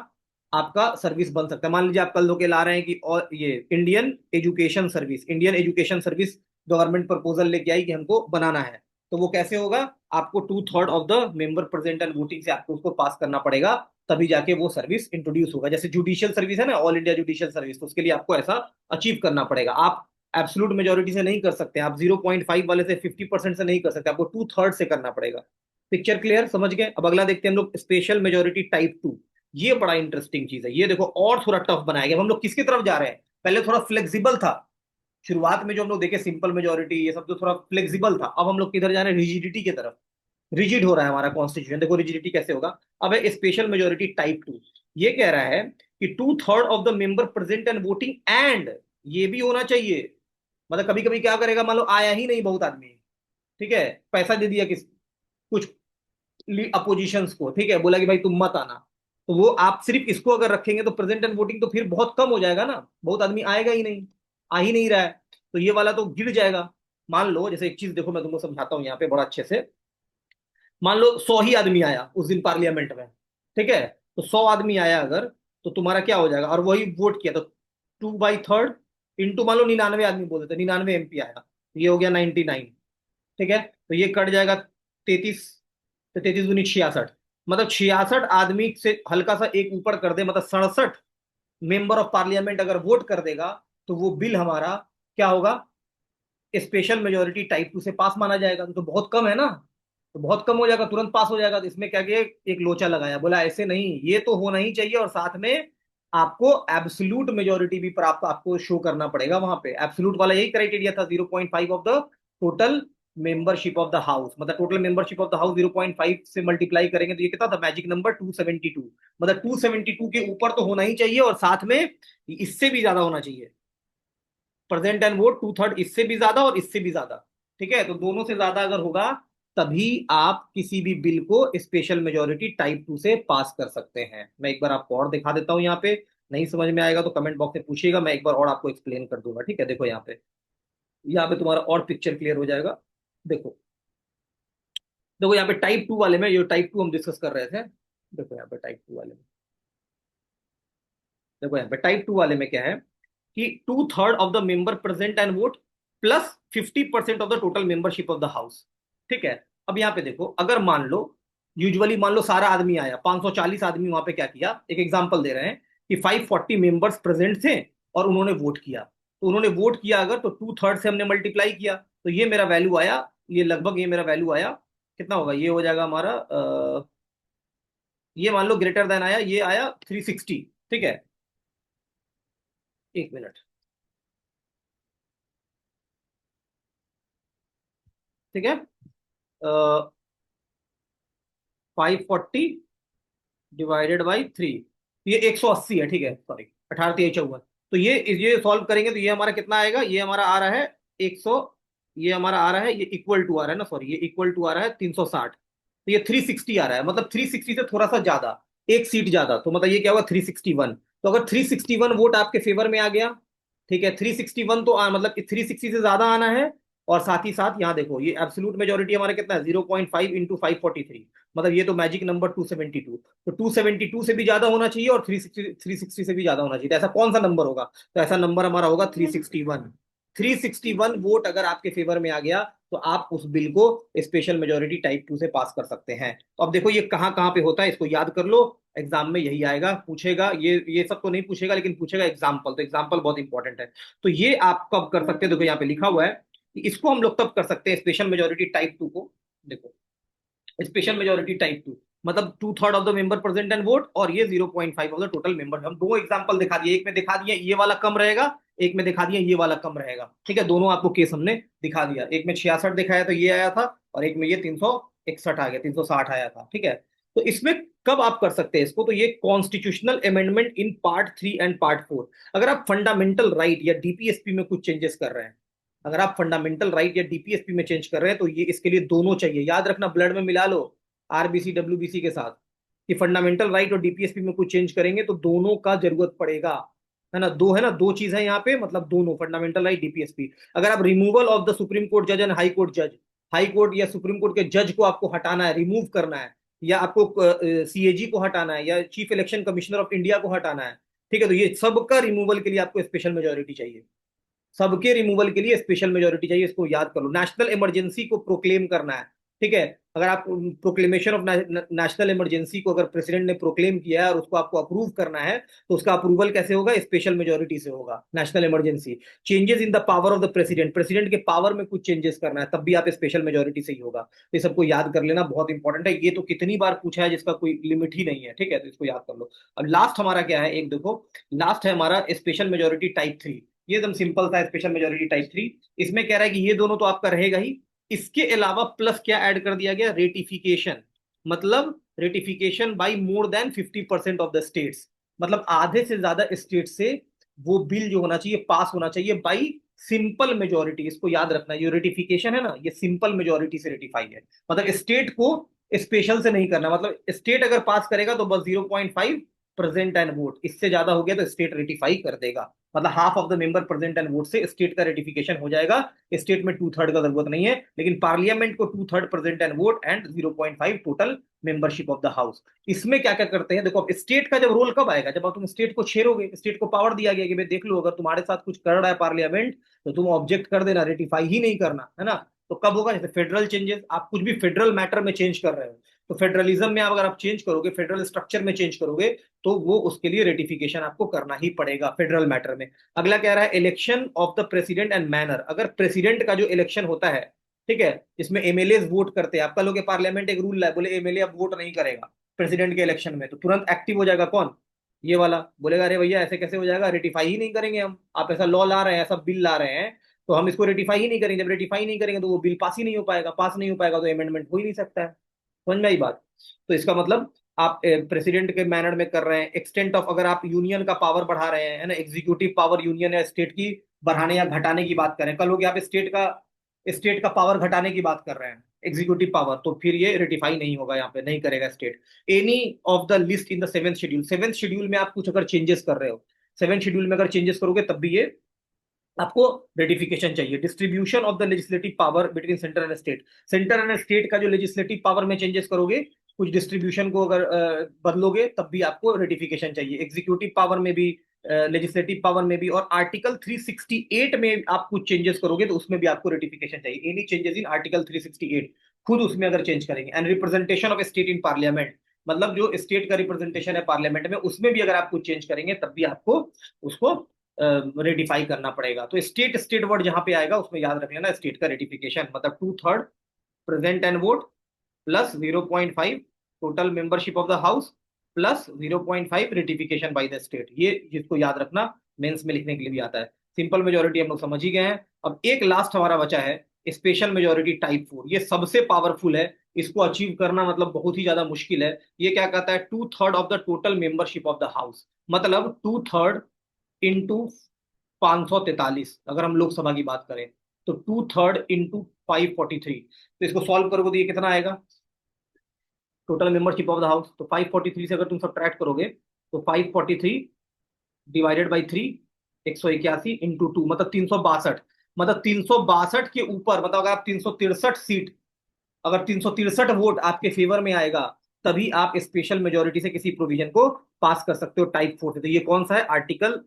S1: आपका सर्विस बन सकता है। मान लीजिए आप कल धोके ला रहे हैं कि, और ये Indian education service, Indian education service government proposal लेके आई कि हमको बनाना है, तो वो कैसे होगा? आपको 2/3 of the member present and voting से आपको उसको पास करना पड़ेगा, तभी जाके वो सर्विस इंट्रोड्यूस होगा। जैसे जुडिशियल सर्विस है ना, ऑल इंडिया जुडिशियल सर्विस, तो उसके लिए आपको ऐसा अचीव करना पड़ेगा। आप एब्सोल्यूट मेजोरिटी से नहीं कर सकते, आप 0.5 वाले से 50% से नहीं कर सकते, आपको 2/3 से करना पड़ेगा। Picture clear? समझ गए? अब अगला देखते हैं हम लोग, स्पेशल मेजोरिटी टाइप 2। ये बड़ा इंटरेस्टिंग चीज है, ये देखो और थोड़ा टफ बनाया गया। हम लोग किसकी तरफ जा रहे हैं? पहले थोड़ा फ्लेक्सिबल था, शुरुआत में जो हम लोग देखे सिंपल मेजोरिटी ये सब तो थोड़ा फ्लेक्सिबल था, अब हम लोग किधर जा रहे हैं? रिजिडिटी की तरफ। रिजिड हो रहा है हमारा कॉन्स्टिट्यूशन। देखो रिजिडिटी कैसे होगा। अब है स्पेशल मेजोरिटी टाइप 2। ये कह रहा है कि 2/3 of the member present and voting and, ये भी होना चाहिए। मतलब कभी कभी क्या करेगा, मान लो आया ही नहीं बहुत आदमी, ठीक है, पैसा दे दिया किस कुछ अपोजिशंस को, ठीक है, बोला कि भाई तुम मत आना, तो वो आप सिर्फ इसको अगर रखेंगे तो प्रेजेंट एंड वोटिंग तो फिर बहुत कम हो जाएगा ना, बहुत आदमी आएगा ही नहीं, आ ही नहीं रहा है, तो ये वाला तो गिर जाएगा। मान लो जैसे एक चीज देखो, मैं तुमको समझाता हूँ यहाँ पे बड़ा अच्छे से। मान लो 100 ही आदमी आया उस दिन पार्लियामेंट में, ठीक है, तो 100 आदमी आया अगर, तो तुम्हारा क्या हो जाएगा? और वही वोट किया तो 2/3 इंटू, मान लो 99 आदमी बोल देते, 99 एमपी आया, तो ये हो गया 99, ठीक है, तो ये कट जाएगा 33, तो 33 दूनी 66, मतलब 66 आदमी से हल्का सा एक ऊपर कर दे, मतलब 67 मेंबर ऑफ पार्लियामेंट अगर वोट कर देगा, तो वो बिल हमारा क्या होगा? स्पेशल मेजोरिटी टाइप 2 से पास माना जाएगा। तो बहुत कम है ना, तो बहुत कम हो जाएगा, तुरंत पास हो जाएगा। तो इसमें क्या किया, एक लोचा लगाया, बोला ऐसे नहीं, ये तो होना ही चाहिए, और साथ में आपको एब्सोल्यूट मेजोरिटी भी प्राप्त आपको शो करना पड़ेगा वहां पे। एब्सोल्यूट वाला यही क्राइटेरिया था, 0.5 of the total membership of the house, मतलब total membership of the house 0.5 से मल्टीप्लाई करेंगे तो ये कितना था? मैजिक नंबर 272, मतलब 272 के ऊपर तो होना ही चाहिए, और साथ में इससे भी ज्यादा होना चाहिए। प्रेजेंट एंड वोट 2/3, इससे भी ज्यादा और इससे भी ज्यादा, ठीक है, तो दोनों से ज्यादा अगर होगा तभी आप किसी भी बिल को स्पेशल मेजोरिटी टाइप 2 से पास कर सकते हैं। मैं एक बार आपको और दिखा देता हूं यहाँ पे, नहीं समझ में आएगा तो कमेंट बॉक्स में पूछिएगा, मैं एक बार और आपको एक्सप्लेन कर दूंगा। ठीक है, देखो यहाँ पे तुम्हारा और पिक्चर क्लियर हो जाएगा। देखो, देखो यहाँ पे टाइप 2 वाले में, ये टाइप 2 हम डिस्कस कर रहे थे, देखो यहाँ पे टाइप 2 वाले में, देखो यहाँ पे टाइप 2 वाले में क्या है कि 2/3 of the member present and vote plus 50% of the total membership of the house. ठीक है, अब यहाँ पे देखो, अगर मान लो, यूजुअली मान लो सारा आदमी आया, 540 आदमी वहां पे क्या किया, एक एग्जांपल दे रहे हैं कि 540 मेंबर्स प्रेजेंट थे और उन्होंने वोट किया, तो उन्होंने वोट किया अगर, तो 2/3 से हमने मल्टीप्लाई किया, तो ये मेरा वैल्यू आया, ये लगभग ये मेरा वैल्यू आया, कितना होगा? ये हो जाएगा हमारा ये मान लो ग्रेटर देन आया, ये आया 360। ठीक है, एक मिनट, ठीक है, 540 डिवाइडेड बाई 3, ये 180 है, ठीक है, सॉरी 18 54। तो ये सॉल्व करेंगे तो ये हमारा कितना आएगा, ये हमारा आ रहा है 100, ये हमारा आ रहा है, ये इक्वल टू आ रहा है ना, सॉरी ये इक्वल टू आ रहा है 360, तो ये 360 आ रहा है, मतलब 360 से थोड़ा सा ज्यादा, एक सीट ज्यादा, तो मतलब ये क्या होगा 361। तो अगर 361 वोट आपके फेवर में आ गया, ठीक है, 361 तो मतलब 360 से ज्यादा आना है। और साथ ही साथ यहाँ देखो ये एब्सोल्यूट मेजोरिटी हमारा कितना है, 0.5 इंटू 543, मतलब ये तो मैजिक नंबर 272। तो 272 से भी ज्यादा होना चाहिए और 360 से भी ज्यादा होना चाहिए, तो ऐसा कौन सा नंबर होगा, तो ऐसा नंबर हमारा होगा 361। 361 वोट अगर आपके फेवर में आ गया तो आप उस बिल को स्पेशल मेजोरिटी टाइप 2 से पास कर सकते हैं। तो अब देखो ये कहाँ कहाँ पे होता है, इसको याद कर लो, एग्जाम में यही आएगा, पूछेगा, ये सब तो नहीं पूछेगा लेकिन पूछेगा एग्जाम्पल, तो एग्जाम्पल बहुत इंपॉर्टेंट है। तो ये आप कब कर सकते हैं, देखो यहाँ पे लिखा हुआ है कि इसको हम लोग तब कर सकते हैं स्पेशल मेजोरिटी टाइप 2 को। देखो स्पेशल मेजोरिटी टाइप 2 मतलब 2/3 of the member present and vote, और ये 0.5 ऑफ द टोटल मेंबर। हम दो एग्जांपल दिखा दिए, एक में दिखा दिया ये वाला कम रहेगा, एक में दिखा दिया ये वाला कम रहेगा, ठीक है, दोनों आपको केस हमने दिखा दिया, एक में 66 दिखाया तो ये आया था, और एक में ये 361 आ गया, 360 आया था, ठीक है। तो इसमें कब आप कर सकते हैं इसको, तो ये constitutional amendment in part 3 and part 4, अगर आप फंडामेंटल राइट या डीपीएसपी में कुछ चेंजेस कर रहे हैं, अगर आप फंडामेंटल राइट या डीपीएसपी में चेंज कर रहे हैं तो ये इसके लिए दोनों चाहिए, याद रखना, ब्लड में मिला लो आरबीसी डब्ल्यूबीसी के साथ, कि फंडामेंटल राइट और डीपीएसपी में कुछ चेंज करेंगे तो दोनों का जरूरत पड़ेगा, है ना, दो चीज है यहाँ पे, मतलब दोनों फंडामेंटल राइट डीपीएसपी। अगर आप removal of the supreme court जज एंड हाई कोर्ट जज, हाई कोर्ट या सुप्रीम कोर्ट के जज को आपको हटाना है, रिमूव करना है, या आपको सीएजी को हटाना है, या chief election commissioner of India को हटाना है, ठीक है, तो ये सबका रिमूवल के लिए आपको स्पेशल मेजोरिटी चाहिए, सबके रिमूवल के लिए स्पेशल मेजोरिटी चाहिए, इसको याद कर लो। नेशनल इमरजेंसी को प्रोक्लेम करना है, ठीक है, अगर आप प्रोक्लेमेशन ऑफ नेशनल इमरजेंसी को अगर प्रेसिडेंट ने प्रोक्लेम किया है और उसको आपको अप्रूव करना है, तो उसका अप्रूवल कैसे होगा, स्पेशल मेजोरिटी से होगा, national emergency. Changes in the power of the president, president के पावर में कुछ चेंजेस करना है, तब भी आप स्पेशल मेजोरिटी से ही होगा, तो ये सबको याद कर लेना, बहुत इंपॉर्टेंट है, ये तो कितनी बार पूछा है जिसका कोई लिमिट ही नहीं है, ठीक है, तो इसको याद कर लो। अब लास्ट हमारा क्या है, एक देखो, लास्ट है हमारा स्पेशल मेजोरिटी टाइप 3, ये एकदम सिंपल सा स्पेशल मेजोरिटी टाइप 3। इसमें कह रहा है कि ये दोनों तो आपका रहेगा ही, इसके अलावा प्लस क्या ऐड कर दिया गया, रेटिफिकेशन, मतलब ratification by more than 50% of the states, मतलब आधे से ज्यादा स्टेट से वो बिल जो होना चाहिए पास होना चाहिए बाई सिंपल मेजोरिटी, इसको याद रखना, ये रेटिफिकेशन है ना, ये सिंपल मेजोरिटी से रेटिफाई है, मतलब स्टेट को स्पेशल से नहीं करना, मतलब स्टेट अगर पास करेगा तो बस 0.5 प्रेजेंट एंड वोट, इससे ज्यादा हो गया तो स्टेट रेटिफाई कर देगा, मतलब half of the member present and vote से स्टेट का रेटिफिकेशन हो जाएगा। स्टेट में 2/3 का जरूरत नहीं है, लेकिन पार्लियामेंट को 2/3 present and vote and 0.5 total membership of the house. इसमें क्या क्या करते हैं, देखो अब स्टेट का जब रोल कब आएगा, जब तुम स्टेट को छेड़ोगे, स्टेट को पावर दिया गया कि भाई देख लो अगर तुम्हारे साथ कुछ कर रहा है पार्लियामेंट तो तुम ऑब्जेक्ट कर देना, रेटिफाई ही नहीं करना, है ना। तो कब होगा, जैसे फेडरल चेंजेस, आप कुछ भी फेडरल मैटर में चेंज कर रहे हो, तो फेडरलिज्म में अगर आप चेंज करोगे, फेडरल स्ट्रक्चर में चेंज करोगे, तो वो उसके लिए रेटिफिकेशन आपको करना ही पड़ेगा फेडरल मैटर में। अगला कह रहा है election of the president and manner, अगर प्रेसिडेंट का जो इलेक्शन होता है, ठीक है, जिसमें एमएलए वोट करते हैं, आपका लोग पार्लियामेंट एक रूल है, बोले एमएलए अब वोट नहीं करेगा प्रेसिडेंट के इलेक्शन में, तो तुरंत एक्टिव हो जाएगा कौन, ये वाला, बोलेगा अरे भैया ऐसे कैसे हो जाएगा, रेटिफाई ही नहीं करेंगे हम, आप ऐसा लॉ ला रहे हैं, ऐसा बिल ला रहे हैं, तो हम इसको रेटिफाई ही नहीं करेंगे, जब रेटिफाई नहीं करेंगे तो वो बिल पास ही नहीं हो पाएगा, पास नहीं हो पाएगा तो अमेंडमेंट हो ही नहीं सकता है, समझ में आई बात। तो इसका मतलब आप प्रेसिडेंट के मैनर में कर रहे हैं, एक्सटेंट ऑफ, अगर आप यूनियन का पावर बढ़ा रहे हैं, है ना, एग्जीक्यूटिव पावर यूनियन या स्टेट की बढ़ाने या घटाने की बात करें, कल लोग यहाँ पे स्टेट का पावर घटाने की बात कर रहे हैं, एग्जीक्यूटिव पावर, तो फिर ये रेटिफाई नहीं होगा, यहाँ पे नहीं करेगा state. Any of the list in the seventh schedule में आप कुछ अगर चेंजेस कर रहे हो, सेवेंथ शेड्यूल में अगर चेंजेस करोगे तब भी ये आपको रेटिफिकेशन चाहिए। Distribution of the legislative power between centre and state, centre and state का जो लेजिस्लेटिव पावर में चेंजेस करोगे, कुछ डिस्ट्रीब्यूशन को अगर बदलोगे तब भी आपको रेटिफिकेशन चाहिए, एग्जीक्यूटिव पावर में भी, लेजिस्लेटिव पावर में भी, और आर्टिकल 368 में आप कुछ चेंजेस करोगे तो उसमें भी आपको रेटिफिकेशन चाहिए, एनी चेंजेस इन आर्टिकल 368, खुद उसमें अगर चेंज करेंगे। And representation of state in parliament, मतलब जो स्टेट का रिप्रेजेंटेशन है पार्लियामेंट में, उसमें भी अगर आप कुछ चेंज करेंगे तब भी आपको उसको रेटिफाई करना पड़ेगा। तो स्टेट स्टेट वर्ड जहां पे आएगा उसमें याद रख लेना स्टेट का रेटिफिकेशन, मतलब 2/3 present and vote plus 0.5 total membership of the house plus 0.5 ratification by the state, ये जिसको याद रखना मेंस में लिखने के लिए भी आता है। सिंपल मेजोरिटी हम लोग समझ ही गए हैं। अब एक लास्ट हमारा बचा है स्पेशल मेजोरिटी टाइप 4, ये सबसे पावरफुल है, इसको अचीव करना मतलब बहुत ही ज्यादा मुश्किल है। ये क्या कहता है, 2/3 of the total membership of the house, मतलब 2/3 इंटू 543, अगर हम लोकसभा की बात करें तो 2/3 इंटू 543। तो इसको सॉल्व करोगे तो ये कितना आएगा, total membership of the house. तो 543 से अगर तुम सब्ट्रैक्ट करोगे तो 543 डिवाइडेड बाई 3, 181 इंटू 2, मतलब 362। मतलब 362 के ऊपर, मतलब अगर आप 363 सीट, अगर 363 वोट आपके फेवर में आएगा, तभी आप स्पेशल मेजोरिटी से किसी प्रोविजन को पास कर सकते हो टाइप 4 से। तो ये कौन सा है, article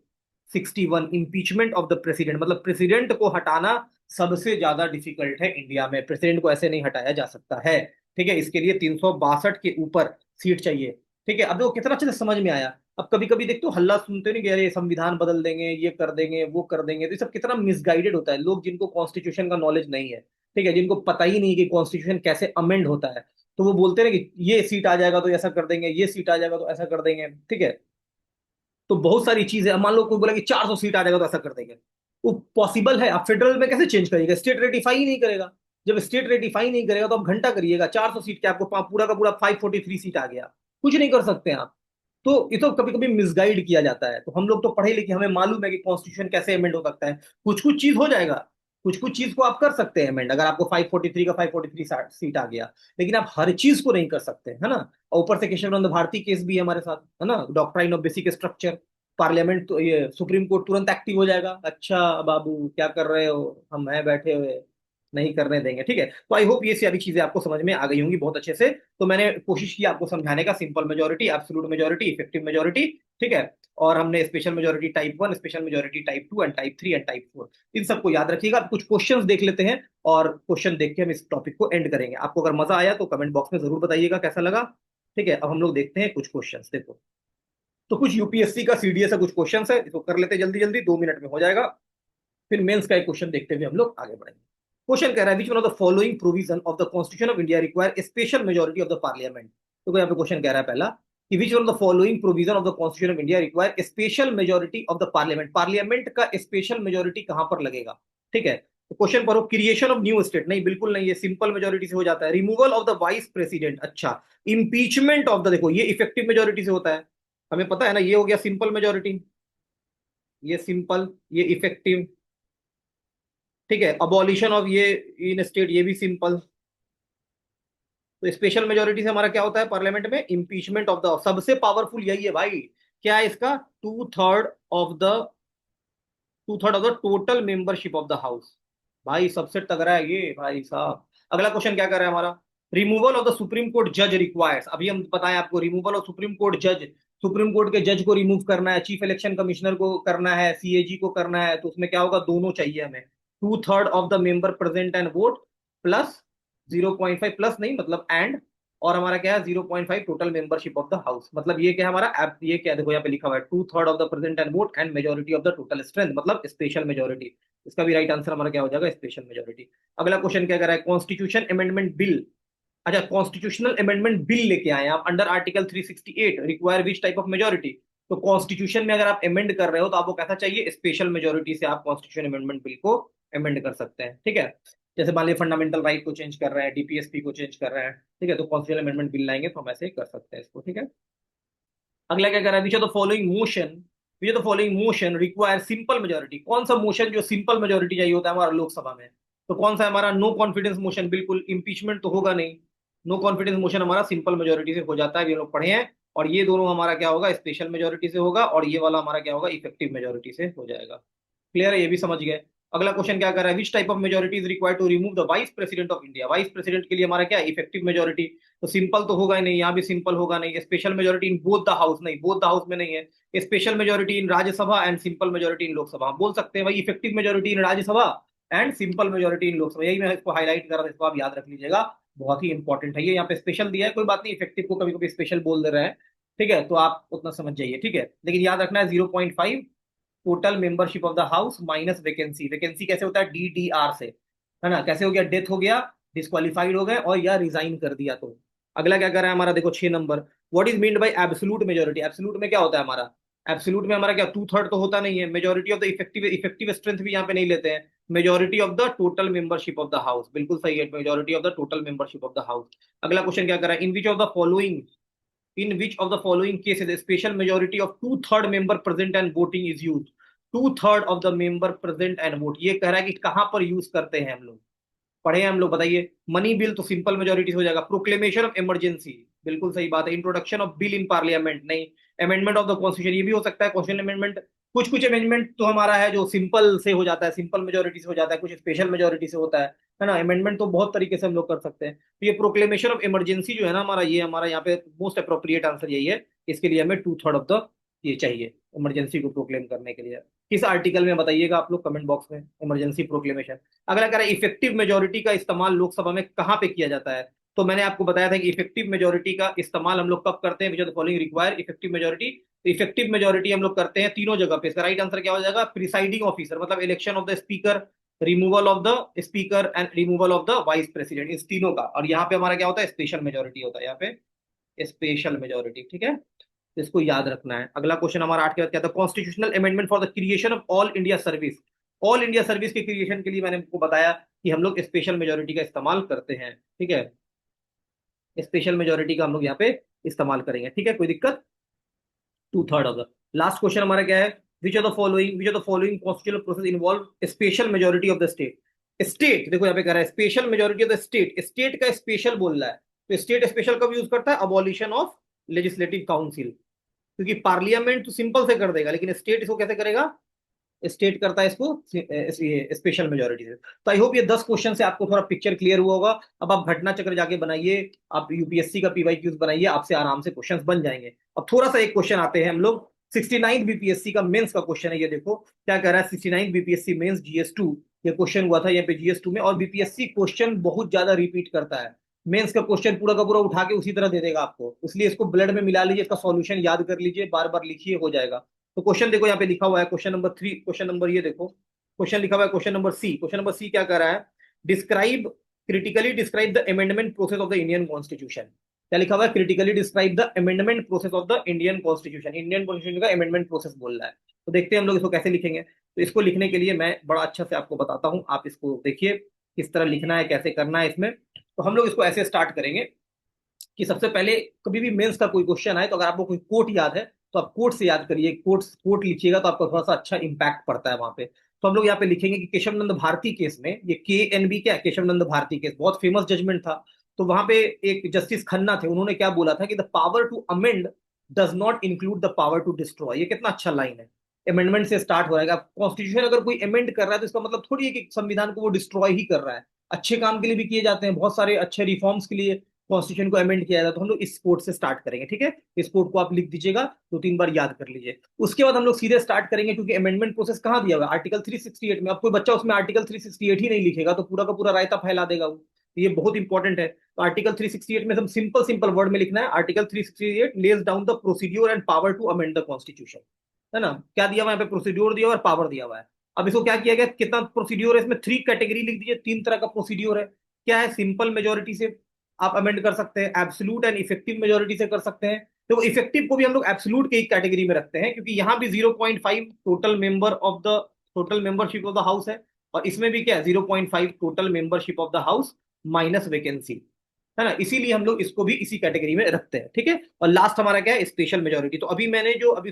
S1: 61, impeachment of the president. मतलब प्रेसिडेंट को हटाना सबसे ज्यादा डिफिकल्ट है इंडिया में, प्रेसिडेंट को ऐसे नहीं हटाया जा सकता है। ठीक है, इसके लिए 362 के ऊपर सीट चाहिए। ठीक है, अब देखो कितना अच्छे से समझ में आया। अब कभी कभी देखते हो हल्ला सुनते नहीं कि अरे संविधान बदल देंगे, ये कर देंगे, वो कर देंगे, तो ये सब कितना मिसगाइडेड होता है। लोग जिनको कॉन्स्टिट्यूशन का नॉलेज नहीं है, ठीक है, जिनको पता ही नहीं कि कॉन्स्टिट्यूशन कैसे अमेंड होता है, तो वो बोलते हैं कि ये सीट आ जाएगा तो ऐसा कर देंगे, ये सीट आ जाएगा तो ऐसा कर देंगे। ठीक है, तो बहुत सारी चीजें, मान लो कोई बोला कि 400 सीट आ जाएगा तो ऐसा कर देंगे, वो पॉसिबल है? आप फेडरल में कैसे चेंज करिएगा, स्टेट रेटिफाई ही नहीं करेगा। जब स्टेट रेटिफाई नहीं करेगा तो आप घंटा करिएगा, 400 सीट क्या आपको पूरा का पूरा 543 सीट आ गया, कुछ नहीं कर सकते आप। तो ये तो कभी कभी मिसगाइड किया जाता है। तो हम लोग तो पढ़े लिखे, हमें मालूम है कि कॉन्स्टिट्यूशन कैसे अमेंड हो सकता है। कुछ कुछ चीज हो जाएगा, कुछ कुछ चीज को आप कर सकते हैं अमेंड, अगर आपको 543 का 543 सीट आ गया, लेकिन आप हर चीज को नहीं कर सकते, है ना। और ऊपर से केशवानंद भारती केस भी है हमारे साथ, है ना, doctrine of basic structure. Parliament तो ये सुप्रीम कोर्ट तुरंत एक्टिव हो जाएगा, अच्छा बाबू क्या कर रहे हो, हम हैं बैठे हुए, नहीं करने देंगे। ठीक है, तो आई होप ये सारी चीजें आपको समझ में आ गई होंगी बहुत अच्छे से। तो मैंने कोशिश की आपको समझाने का, simple majority, absolute majority, effective majority. ठीक है, और हमने special majority type 1, special majority type 2 and type 3 and type 4, इन सबको याद रखिएगा। अब कुछ क्वेश्चंस देख लेते हैं, और क्वेश्चन देख के हम इस टॉपिक को एंड करेंगे। आपको अगर मजा आया तो कमेंट बॉक्स में जरूर बताइएगा कैसा लगा। ठीक है, अब हम लोग देखते हैं कुछ क्वेश्चंस। देखो, तो कुछ यूपीएससी का सीडीएस का कुछ क्वेश्चंस है, इसको कर लेते हैं जल्दी जल्दी, 2 मिनट में हो जाएगा। फिर मेंस का एक क्वेश्चन देखते हुए हम लोग आगे बढ़ेंगे। क्वेश्चन कह रहा है, which one of the following provision of the constitution of India require special majority of the parliament. तो यहाँ पे क्वेश्चन कह रहा है पहला, कि which one of the following provision of the constitution of India require special majority of the parliament. Parliament का स्पेशल मेजोरिटी कहां पर लगेगा। ठीक है, तो क्वेश्चन पढ़ो, क्रिएशन ऑफ न्यू स्टेट, नहीं बिल्कुल नहीं, ये सिंपल मेजोरिटी से हो जाता है। Removal of the vice president, अच्छा। इंपीचमेंट ऑफ द, देखो ये इफेक्टिव मेजोरिटी से होता है, हमें पता है ना, ये हो गया सिंपल मेजोरिटी, ये सिंपल, ये इफेक्टिव। ठीक है, अबॉलिशन ऑफ ये इन स्टेट, ये भी सिंपल। तो स्पेशल मेजोरिटी से हमारा क्या होता है पार्लियामेंट में, इंपीचमेंट ऑफ द, सबसे पावरफुल यही है भाई। क्या है इसका, two third of the, 2/3 of the total membership of the house. भाई सबसे तगड़ा है ये भाई साहब। अगला क्वेश्चन क्या कर रहा है हमारा, removal of the supreme court जज रिक्वायर्स। अभी हम बताएं आपको, रिमूवल ऑफ सुप्रीम कोर्ट जज, सुप्रीम कोर्ट के जज को रिमूव करना है, चीफ इलेक्शन कमिश्नर को करना है, सीएजी को करना है, तो उसमें क्या होगा, दोनों चाहिए हमें। 2/3 of the member present and vote, plus 0.5, plus नहीं मतलब एंड, और हमारा क्या है 0.5 total membership of the house. मतलब ये क्या है हमारा ये क्या, देखो यहाँ पे लिखा हुआ है 2/3 of the present and vote and majority of the total strength, मतलब स्पेशल मेजोरिटी। इसका भी राइट आंसर हमारा क्या हो जाएगा, स्पेशल मेजोरिटी। अगला क्वेश्चन क्या कर रहा है, कॉन्स्टिट्यूशन अमेंडमेंट बिल। अच्छा, कॉन्स्टिट्यूशनल अमेंडमेंट बिल लेके आए आप under article 368, require which type of majority. तो कॉन्स्टिट्यूशन में अगर आप अमेंड कर रहे हो तो आपको कैसा चाहिए, स्पेशल मेजोरिटी से आप कॉन्स्टिट्यूशन अमेंडमेंट बिल को अमेंड कर सकते हैं। ठीक है, जैसे मान लीजिए फंडामेंटल राइट को चेंज कर रहे हैं, डीपीएसपी को चेंज कर रहे हैं, ठीक है, तो कॉन्स्टिट्यूशन अमेंडमेंट बिल लाएंगे तो हम ऐसे कर सकते हैं इसको। ठीक है, अगला क्या कर रहा है, which of the following motion, which of the following motion require simple majority. कौन सा मोशन जो सिंपल मेजोरिटी चाहिए होता है हमारा लोकसभा में, तो कौन सा है हमारा, नो कॉन्फिडेंस मोशन, बिल्कुल, इंपीचमेंट तो होगा नहीं। नो कॉन्फिडेंस मोशन हमारा सिंपल मेजोरिटी से हो जाता है, ये लोग पढ़े हैं। और ये दोनों हमारा क्या होगा, स्पेशल मेजोरिटी से होगा, और ये वाला हमारा क्या होगा, इफेक्टिव मेजोरिटी से हो जाएगा। क्लियर है, ये भी समझ गए। अगला क्वेश्चन क्या कर रहा है, which type of majority is required to remove the vice president of India. Vice president के लिए हमारा क्या, इफेक्टिव मेजोरिटी। तो सिंपल तो होगा ही नहीं, यहाँ भी सिंपल होगा नहीं। Special majority in both the house, नहीं बोथ द हाउस में नहीं है। Special majority in Rajya Sabha and simple majority in Lok Sabha. हम बोल सकते हैं भाई effective majority in Rajya Sabha and simple majority in Lok Sabha, यही मैं इसको हाईलाइट कर रहा था, इसको आप याद रख लीजिएगा, बहुत ही इंपॉर्टेंट है ये। यहाँ पे स्पेशल दिया है, कोई बात नहीं, इफेक्टिव को कभी कभी स्पेशल बोल दे रहे हैं। ठीक है, तो आप उतना समझ जाइए। ठीक है, लेकिन याद रखना है 0.5 total membership of the house minus vacancy. Vacancy कैसे होता है, डीडीआर से, है ना, कैसे हो गया, डेथ हो गया, डिस्क्वालीफाइड हो गए, और या रिजाइन कर दिया तो। अगला क्या कर रहा है हमारा, देखो 6 number, what is meant by absolute majority. Absolute में क्या होता है हमारा, एब्सोल्यूट में हमारा क्या, 2/3 तो होता नहीं है, majority of the effective, effective strength भी यहाँ पे नहीं लेते हैं। Majority of the total membership of the house, बिल्कुल सही है, majority of the total membership of the house. अगला क्वेश्चन क्या कर रहा है, in which of the following cases special majority of two third member present and voting is use. Two third of the member present and vote, ये कह रहा है कि कहां पर यूज करते हैं हम लोग, पढ़े हैं हम लोग, बताइए। मनी बिल तो सिंपल मेजोरिटी से हो जाएगा। प्रोक्लेमेशन ऑफ इमरजेंसी, बिल्कुल सही बात है। Introduction of bill in parliament, नहीं। अमेंडमेंट ऑफ द कॉन्स्टिट्यूशन, ये भी हो सकता है कॉन्स्टिट्यूशन अमेंडमेंट। कुछ कुछ अमेंडमेंट तो हमारा है जो सिंपल से हो जाता है, सिंपल मेजोरिटी से हो जाता है, कुछ स्पेशल मेजोरिटी से होता है ना। अमेंडमेंट तो बहुत तरीके से हम लोग कर सकते हैं। तो ये प्रोक्लेमेशन ऑफ इमरजेंसी जो है ना हमारा, ये हमारा यहाँ पे मोस्ट अप्रोप्रिएट आंसर यही है। इसके लिए हमें टू थर्ड ऑफ द ये चाहिए इमरजेंसी को प्रोक्लेम करने के लिए। किस आर्टिकल में बताइएगा आप लोग कमेंट बॉक्स में, इमरजेंसी प्रोक्लेमेशन। अगला कह रहा है इफेक्टिव मेजोरिटी का इस्तेमाल लोकसभा में कहां पे किया जाता है। तो मैंने आपको बताया था कि इफेक्टिव मेजोरिटी का इस्तेमाल हम लोग कब करते हैं, विच of the following require effective majority. तो इफेक्टिव मेजोरिटी हम लोग करते हैं तीनों जगह पे। इसका राइट आंसर क्या हो जाएगा, प्रिसाइडिंग ऑफिसर, मतलब election of the speaker, removal of the speaker and removal of the vice president, इस तीनों का। और यहाँ पे हमारा क्या होता है, स्पेशल मेजोरिटी होता है यहाँ पे, स्पेशल मेजोरिटी, ठीक है। तो इसको याद रखना है। अगला क्वेश्चन हमारा 8 के बाद क्या था, constitutional amendment for the creation of all India service. All India service के क्रिएशन के लिए मैंने आपको बताया कि हम लोग स्पेशल मेजोरिटी का इस्तेमाल करते हैं, ठीक है। स्पेशल मेजोरिटी का हम लोग यहाँ पे इस्तेमाल करेंगे, ठीक है, कोई दिक्कत। Two third of the. Last question हमारा क्या है, which of the following constitutional process involve special majority of the state. State देखो यहाँ पे कह रहा है special majority of the state, state का स्पेशल बोल रहा है। तो स्टेट स्पेशल कब यूज करता है, अबॉलिशन ऑफ लेजिस्लेटिव काउंसिल। क्योंकि पार्लियामेंट तो सिंपल से कर देगा, लेकिन स्टेट इसको कैसे करेगा, स्टेट करता है इसको स्पेशल मेजोरिटी से। तो आई होप ये 10 क्वेश्चन से आपको थोड़ा पिक्चर क्लियर हुआ होगा। अब आप घटना चक्र जाके बनाइए, आप यूपीएससी का पीवाईक्यूज बनाइए, आपसे आराम से क्वेश्चंस बन जाएंगे। अब थोड़ा सा एक क्वेश्चन आते हैं हम लोग, 69 बीपीएससी का मेंस का क्वेश्चन है। ये देखो क्या कह रहा है, 69 बीपीएससी मेंस जीएस 2, ये क्वेश्चन हुआ था यहाँ पे जीएस 2 में। और बीपीएससी क्वेश्चन बहुत ज्यादा रिपीट करता है। मेंस का क्वेश्चन पूरा का पूरा उठा के उसी तरह दे देगा आपको, इसलिए इसको ब्लड में मिला लीजिए, इसका सॉल्यूशन याद कर लीजिए, बार बार लिखिए, हो जाएगा। तो क्वेश्चन देखो यहाँ पे लिखा हुआ है, क्वेश्चन नंबर 3, क्वेश्चन नंबर ये देखो, क्वेश्चन लिखा हुआ है क्वेश्चन नंबर सी क्या कर रहा है, describe critically describe the amendment process of the Indian constitution. क्या लिखा हुआ है, critically describe the amendment process of the Indian constitution, Indian constitution का अमेंडमेंट प्रोसेस बोल रहा है। तो देखते हैं हम लोग इसको कैसे लिखेंगे। तो इसको लिखने के लिए मैं बड़ा अच्छा से आपको बताता हूँ, आप इसको देखिए किस तरह लिखना है, कैसे करना है इसमें। तो हम लोग इसको ऐसे स्टार्ट करेंगे कि सबसे पहले कभी भी मेंस का कोई क्वेश्चन आए तो अगर आपको कोई कोट याद है तो आप कोट से याद करिए, कोट कोट लिखिएगा तो आपको थोड़ा सा अच्छा इंपैक्ट पड़ता है वहां पे। तो हम लोग यहाँ पे लिखेंगे कि केशव नंद भारती केस में, ये KNB क्या है, केशव नंद भारती केस बहुत फेमस जजमेंट था। तो वहां पे एक जस्टिस खन्ना थे, उन्होंने क्या बोला था कि the power to amend does not include the power to destroy. ये कितना अच्छा लाइन है, अमेंडमेंट से स्टार्ट हो जाएगा। कॉन्स्टिट्यूशन अगर कोई अमेंड कर रहा है तो इसका मतलब थोड़ी है कि संविधान को वो डिस्ट्रॉय ही कर रहा है। अच्छे काम के लिए भी किए जाते हैं, बहुत सारे अच्छे रिफॉर्म्स के लिए कॉन्स्टिट्यूशन को अमेंड किया जाता है। तो हम लोग इस कोड से स्टार्ट करेंगे, ठीक है। इस कोड को आप लिख दीजिएगा, 2-3 बार याद कर लीजिए। उसके बाद हम लोग सीधे स्टार्ट करेंगे, क्योंकि अमेंडमेंट प्रोसेस कहाँ दिया हुआ है, आर्टिकल 368 में। अब कोई बच्चा उसमें आर्टिकल 368 ही नहीं लिखेगा तो पूरा का पूरा रायता फैला देगा वो, तो ये बहुत इंपॉर्टेंट है। तो आर्टिकल 368 में हम सिंपल सिंपल वर्ड में लिखना है, article 368 lays down the procedure and power to amend the constitution, है ना। क्या दिया हुआ है यहाँ पे, प्रोसीड्योर दिया हुआ है और पावर दिया हुआ है। अब इसको क्या किया गया, कितना प्रोसीड्योर है इसमें, 3 कैटेगरी लिख दीजिए, 3 तरह का प्रोसीड्योर है। क्या है, सिंपल मेजोरिटी से आप अमेंड कर सकते हैं, एब्सोल्यूट एंड इफेक्टिव मेजोरिटी से कर सकते हैं। तो इफेक्टिव को भी हम लोग एब्सोल्यूट के एक कैटेगरी में रखते हैं, क्योंकि यहां भी 0.5 total member of the total membership of the house है, और इसमें भी क्या है, 0.5 total membership of the house minus vacancy, है ना। इसीलिए हम लोग इसको भी इसी कैटेगरी में रखते हैं, ठीक है। और लास्ट हमारा क्या है, स्पेशल मेजोरिटी। तो अभी मैंने जो अभी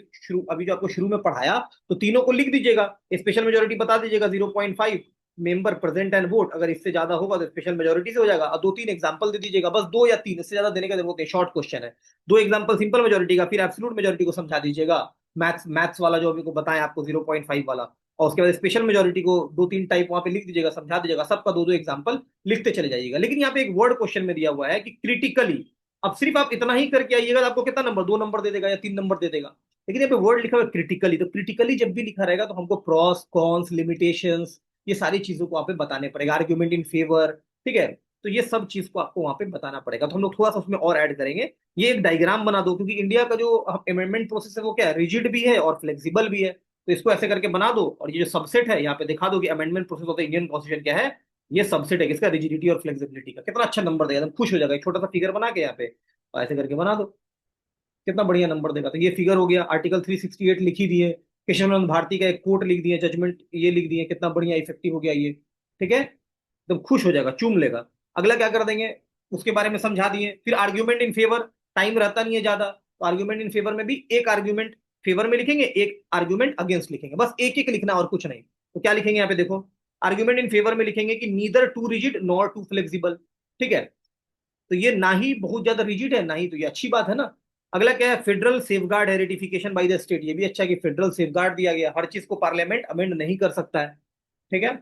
S1: जो आपको शुरू में पढ़ाया, तो तीनों को लिख दीजिएगा। स्पेशल मेजोरिटी बता दीजिएगा 0.5 मेंबर प्रेजेंट एंड वोट, अगर इससे ज्यादा होगा तो स्पेशल मेजोरिटी से हो जाएगा। और 2-3 एग्जांपल दे दीजिएगा, बस 2 या 3, इससे ज्यादा देने का जरूरत नहीं, शॉर्ट क्वेश्चन है। 2 एग्जांपल सिंपल मेजोरिटी का, फिर एब्सोल्यूट मेजोरिटी को समझा दीजिएगा, मैथ्स मैथ्स वाला जो अभी को बताएं आपको 0.5 वाला। और उसके बाद स्पेशल मेजोरिटी को 2-3 टाइप वहां पे लिख दीजिएगा, समझा दीजिएगा, सबका 2-2 एग्जांपल लिखते चले जाइएगा। लेकिन यहाँ पे एक वर्ड क्वेश्चन में दिया हुआ है कि क्रिटिकली। अब सिर्फ आप इतना ही करके आइएगा तो आपको कितना नंबर, 2 नंबर दे देगा या 3 नंबर दे देगा। लेकिन यहाँ पे वर्ड लिखा हुआ है क्रिटिकली, तो क्रिटिकली जब भी लिखा रहेगा तो हमको प्रॉस कॉन्स लिमिटेशंस ये सारी चीजों को वहां पे बताने पड़ेगा, आर्ग्यूमेंट इन फेवर, ठीक है। तो ये सब चीज को आपको वहां पे बताना पड़ेगा। तो हम लोग थोड़ा सा उसमें और ऐड करेंगे। ये एक डायग्राम बना दो, क्योंकि इंडिया का जो अमेंडमेंट प्रोसेस है वो क्या है, रिजिड भी है और फ्लेक्सिबल भी है। तो इसको ऐसे करके बना दो, और ये जो सबसेट है यहाँ पे दिखा दो कि amendment process of the Indian constitution क्या है। ये सबसेट है किसका, रिजिडिटी और फ्लेक्सिबिलिटी का। कितना अच्छा नंबर देगा, एकदम खुश हो जाएगा। एक छोटा सा फिगर बना के यहाँ पे और ऐसे करके बना दो, कितना बढ़िया नंबर देगा। तो ये फिगर हो गया, आर्टिकल 368 लिख ही दिए, केशवानंद भारती का एक कोट लिख दिए, जजमेंट ये लिख दिए, कितना बढ़िया इफेक्टिव हो गया ये। ठीक है, एकदम खुश हो जाएगा, चूम लेगा। अगला क्या कर देंगे, उसके बारे में समझा दिए, फिर आर्ग्यूमेंट इन फेवर। टाइम रहता नहीं है ज्यादा, तो आर्ग्यूमेंट इन फेवर में भी एक आर्ग्यूमेंट फेवर में लिखेंगे, एक आर्ग्यूमेंट अगेंस्ट लिखेंगे, बस एक एक लिखना और कुछ नहीं। तो क्या लिखेंगे यहाँ पे देखो, आर्ग्यूमेंट इन फेवर में लिखेंगे कि neither too rigid nor too flexible. ठीक है, तो ये ना ही बहुत ज्यादा रिजिड है ना ही, तो ये अच्छी बात है ना। अगला क्या है, फेडरल सेफगार्ड है रेटिफिकेशन बाय द स्टेट, ये भी अच्छा है कि फेडरल सेफगार्ड दिया गया, हर चीज को पार्लियामेंट अमेंड नहीं कर सकता है। ठीक है,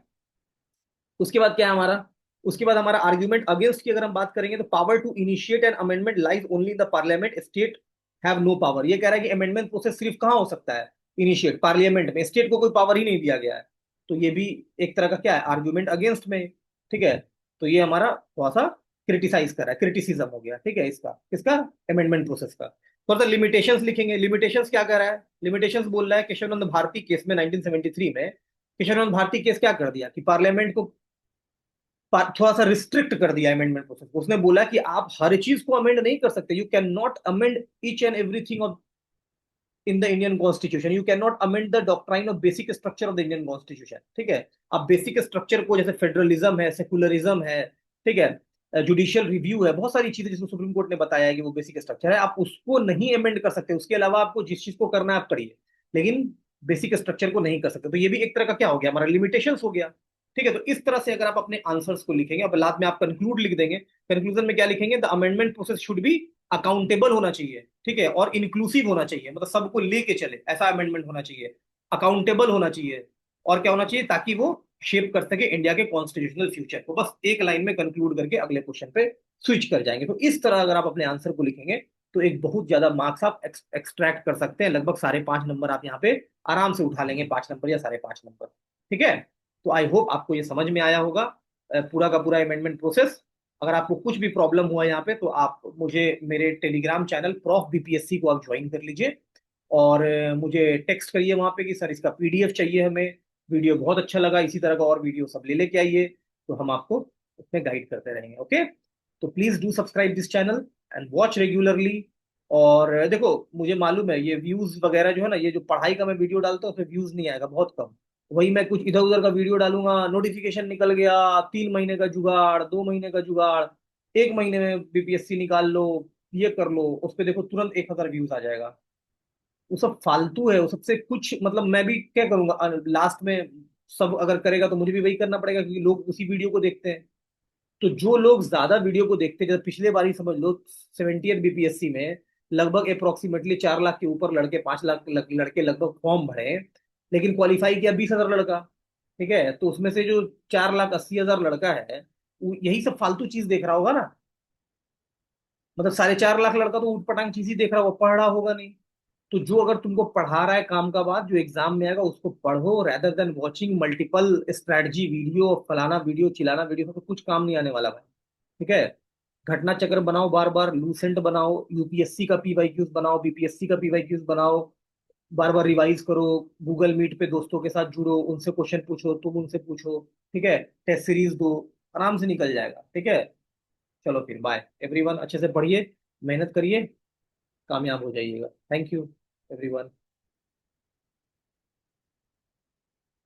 S1: उसके बाद क्या है हमारा, उसके बाद हमारा आर्ग्यूमेंट अगेंस्ट की अगर हम बात करेंगे, तो power to initiate an amendment lies only in the parliament, state have no power. ये कह रहा है कि अमेंडमेंट प्रोसेस सिर्फ कहाँ हो सकता है, इनिशिएट, पार्लियामेंट में, स्टेट को कोई पावर ही नहीं दिया गया है। तो ये भी एक तरह का क्या है, आर्ग्यूमेंट अगेंस्ट में। ठीक है, तो ये हमारा थोड़ा सा क्रिटिसाइज कर रहा है, क्रिटिसिज्म हो गया। ठीक है, इसका किसका, अमेंडमेंट प्रोसेस का। थोड़ा सा लिमिटेशंस लिखेंगे, लिमिटेशंस क्या कर रहा है, लिमिटेशंस बोल रहा है केशवानंद भारती केस में 1973 में, केशवानंद भारती केस क्या कर दिया कि पार्लियामेंट को थोड़ा सा रिस्ट्रिक्ट कर दिया अमेंडमेंट प्रोसेस को। उसने बोला कि आप हर चीज को अमेंड नहीं कर सकते, you can not amend each and everything of in the Indian constitution, you can not amend the doctrine of basic structure of the Indian constitution. ठीक है, आप बेसिक स्ट्रक्चर को, जैसे फेडरलिज्म है, सेकुलरिज्म है, ठीक है, जुडिशियल रिव्यू है, बहुत सारी चीजें जिसको सुप्रीम कोर्ट ने बताया है कि वो बेसिक स्ट्रक्चर है, आप उसको नहीं अमेंड कर सकते, उसके अलावा आपको जिस चीज को करना है आप करिए, लेकिन बेसिक स्ट्रक्चर को नहीं कर सकते। तो ये भी एक तरह का क्या हो गया, हमारा लिमिटेशंस हो गया। ठीक है, तो इस तरह से अगर आप अपने आंसर्स को लिखेंगे, अब लास्ट में आप कंक्लूड लिख देंगे, कंक्लूजन में क्या लिखेंगे, the amendment process should be accountable होना चाहिए। ठीक है, और इंक्लूसिव होना चाहिए, मतलब सबको लेके चले, ऐसा अमेंडमेंट होना चाहिए, अकाउंटेबल होना चाहिए, और क्या होना चाहिए, ताकि वो शेप कर सके इंडिया के कॉन्स्टिट्यूशनल फ्यूचर को। बस एक लाइन में कंक्लूड करके अगले क्वेश्चन पे स्विच कर जाएंगे। तो इस तरह अगर आप अपने आंसर को लिखेंगे, तो एक बहुत ज्यादा मार्क्स आप एक्सट्रैक्ट कर सकते हैं, लगभग 5.5 नंबर आप यहाँ पे आराम से उठा लेंगे, 5 नंबर या 5.5 नंबर। ठीक है, तो आई होप आपको ये समझ में आया होगा, पूरा का पूरा अमेंडमेंट प्रोसेस। अगर आपको कुछ भी प्रॉब्लम हुआ यहाँ पे, तो आप मुझे मेरे टेलीग्राम चैनल प्रॉफ बीपीएससी को आप ज्वाइन कर लीजिए, और मुझे टेक्स्ट करिए वहां पे कि सर इसका पीडीएफ चाहिए हमें, वीडियो बहुत अच्छा लगा, इसी तरह का और वीडियो सब ले लेके आइए, तो हम आपको उसमें गाइड करते रहेंगे। ओके, तो please do subscribe this channel and watch regularly. और देखो, मुझे मालूम है ये व्यूज वगैरह जो है ना, ये जो पढ़ाई का मैं वीडियो डालता हूँ उसमें व्यूज नहीं आएगा, बहुत कम। वही मैं कुछ इधर उधर का वीडियो डालूंगा, नोटिफिकेशन निकल गया, 3 महीने का जुगाड़, 2 महीने का जुगाड़, 1 महीने में बीपीएससी निकाल लो, ये कर लो, उस पर देखो तुरंत 1,000 व्यूज आ जाएगा। वो सब फालतू है, वो सबसे कुछ मतलब, मैं भी क्या करूंगा लास्ट में, सब अगर करेगा तो मुझे भी वही करना पड़ेगा, क्योंकि लोग उसी वीडियो को देखते हैं। तो जो लोग ज्यादा वीडियो को देखते हैं, जैसे पिछले बार ही समझ लो 70th बीपीएससी में लगभग अप्रोक्सीमेटली 4 लाख के ऊपर लड़के, 5 लाख लड़के लगभग फॉर्म भरे, लेकिन क्वालिफाई किया 20,000 लड़का। ठीक है, तो उसमें से जो 4,80,000 लड़का है, वो यही सब फालतू चीज देख रहा होगा ना, मतलब 4.5 लाख लड़का तो ऊटपटांग चीज ही देख रहा होगा, पढ़ रहा होगा नहीं। तो जो अगर तुमको पढ़ा रहा है काम का बात, जो एग्जाम में आएगा उसको पढ़ो, rather than watching multiple strategy video, फलाना वीडियो चिलाना वीडियो, तो कुछ काम नहीं आने वाला भाई। ठीक है, घटना चक्र बनाओ, बार बार लूसेंट बनाओ, यूपीएससी का पीवाईक्यूज बनाओ, बीपीएससी का पीवाईक्यूज बनाओ, बार बार रिवाइज करो, गूगल मीट पे दोस्तों के साथ जुड़ो, उनसे क्वेश्चन पूछो, तुम उनसे पूछो। ठीक है, टेस्ट सीरीज दो, आराम से निकल जाएगा। ठीक है, चलो फिर बाय एवरीवन, अच्छे से पढ़िए, मेहनत करिए, कामयाब हो जाइएगा। Thank you everyone.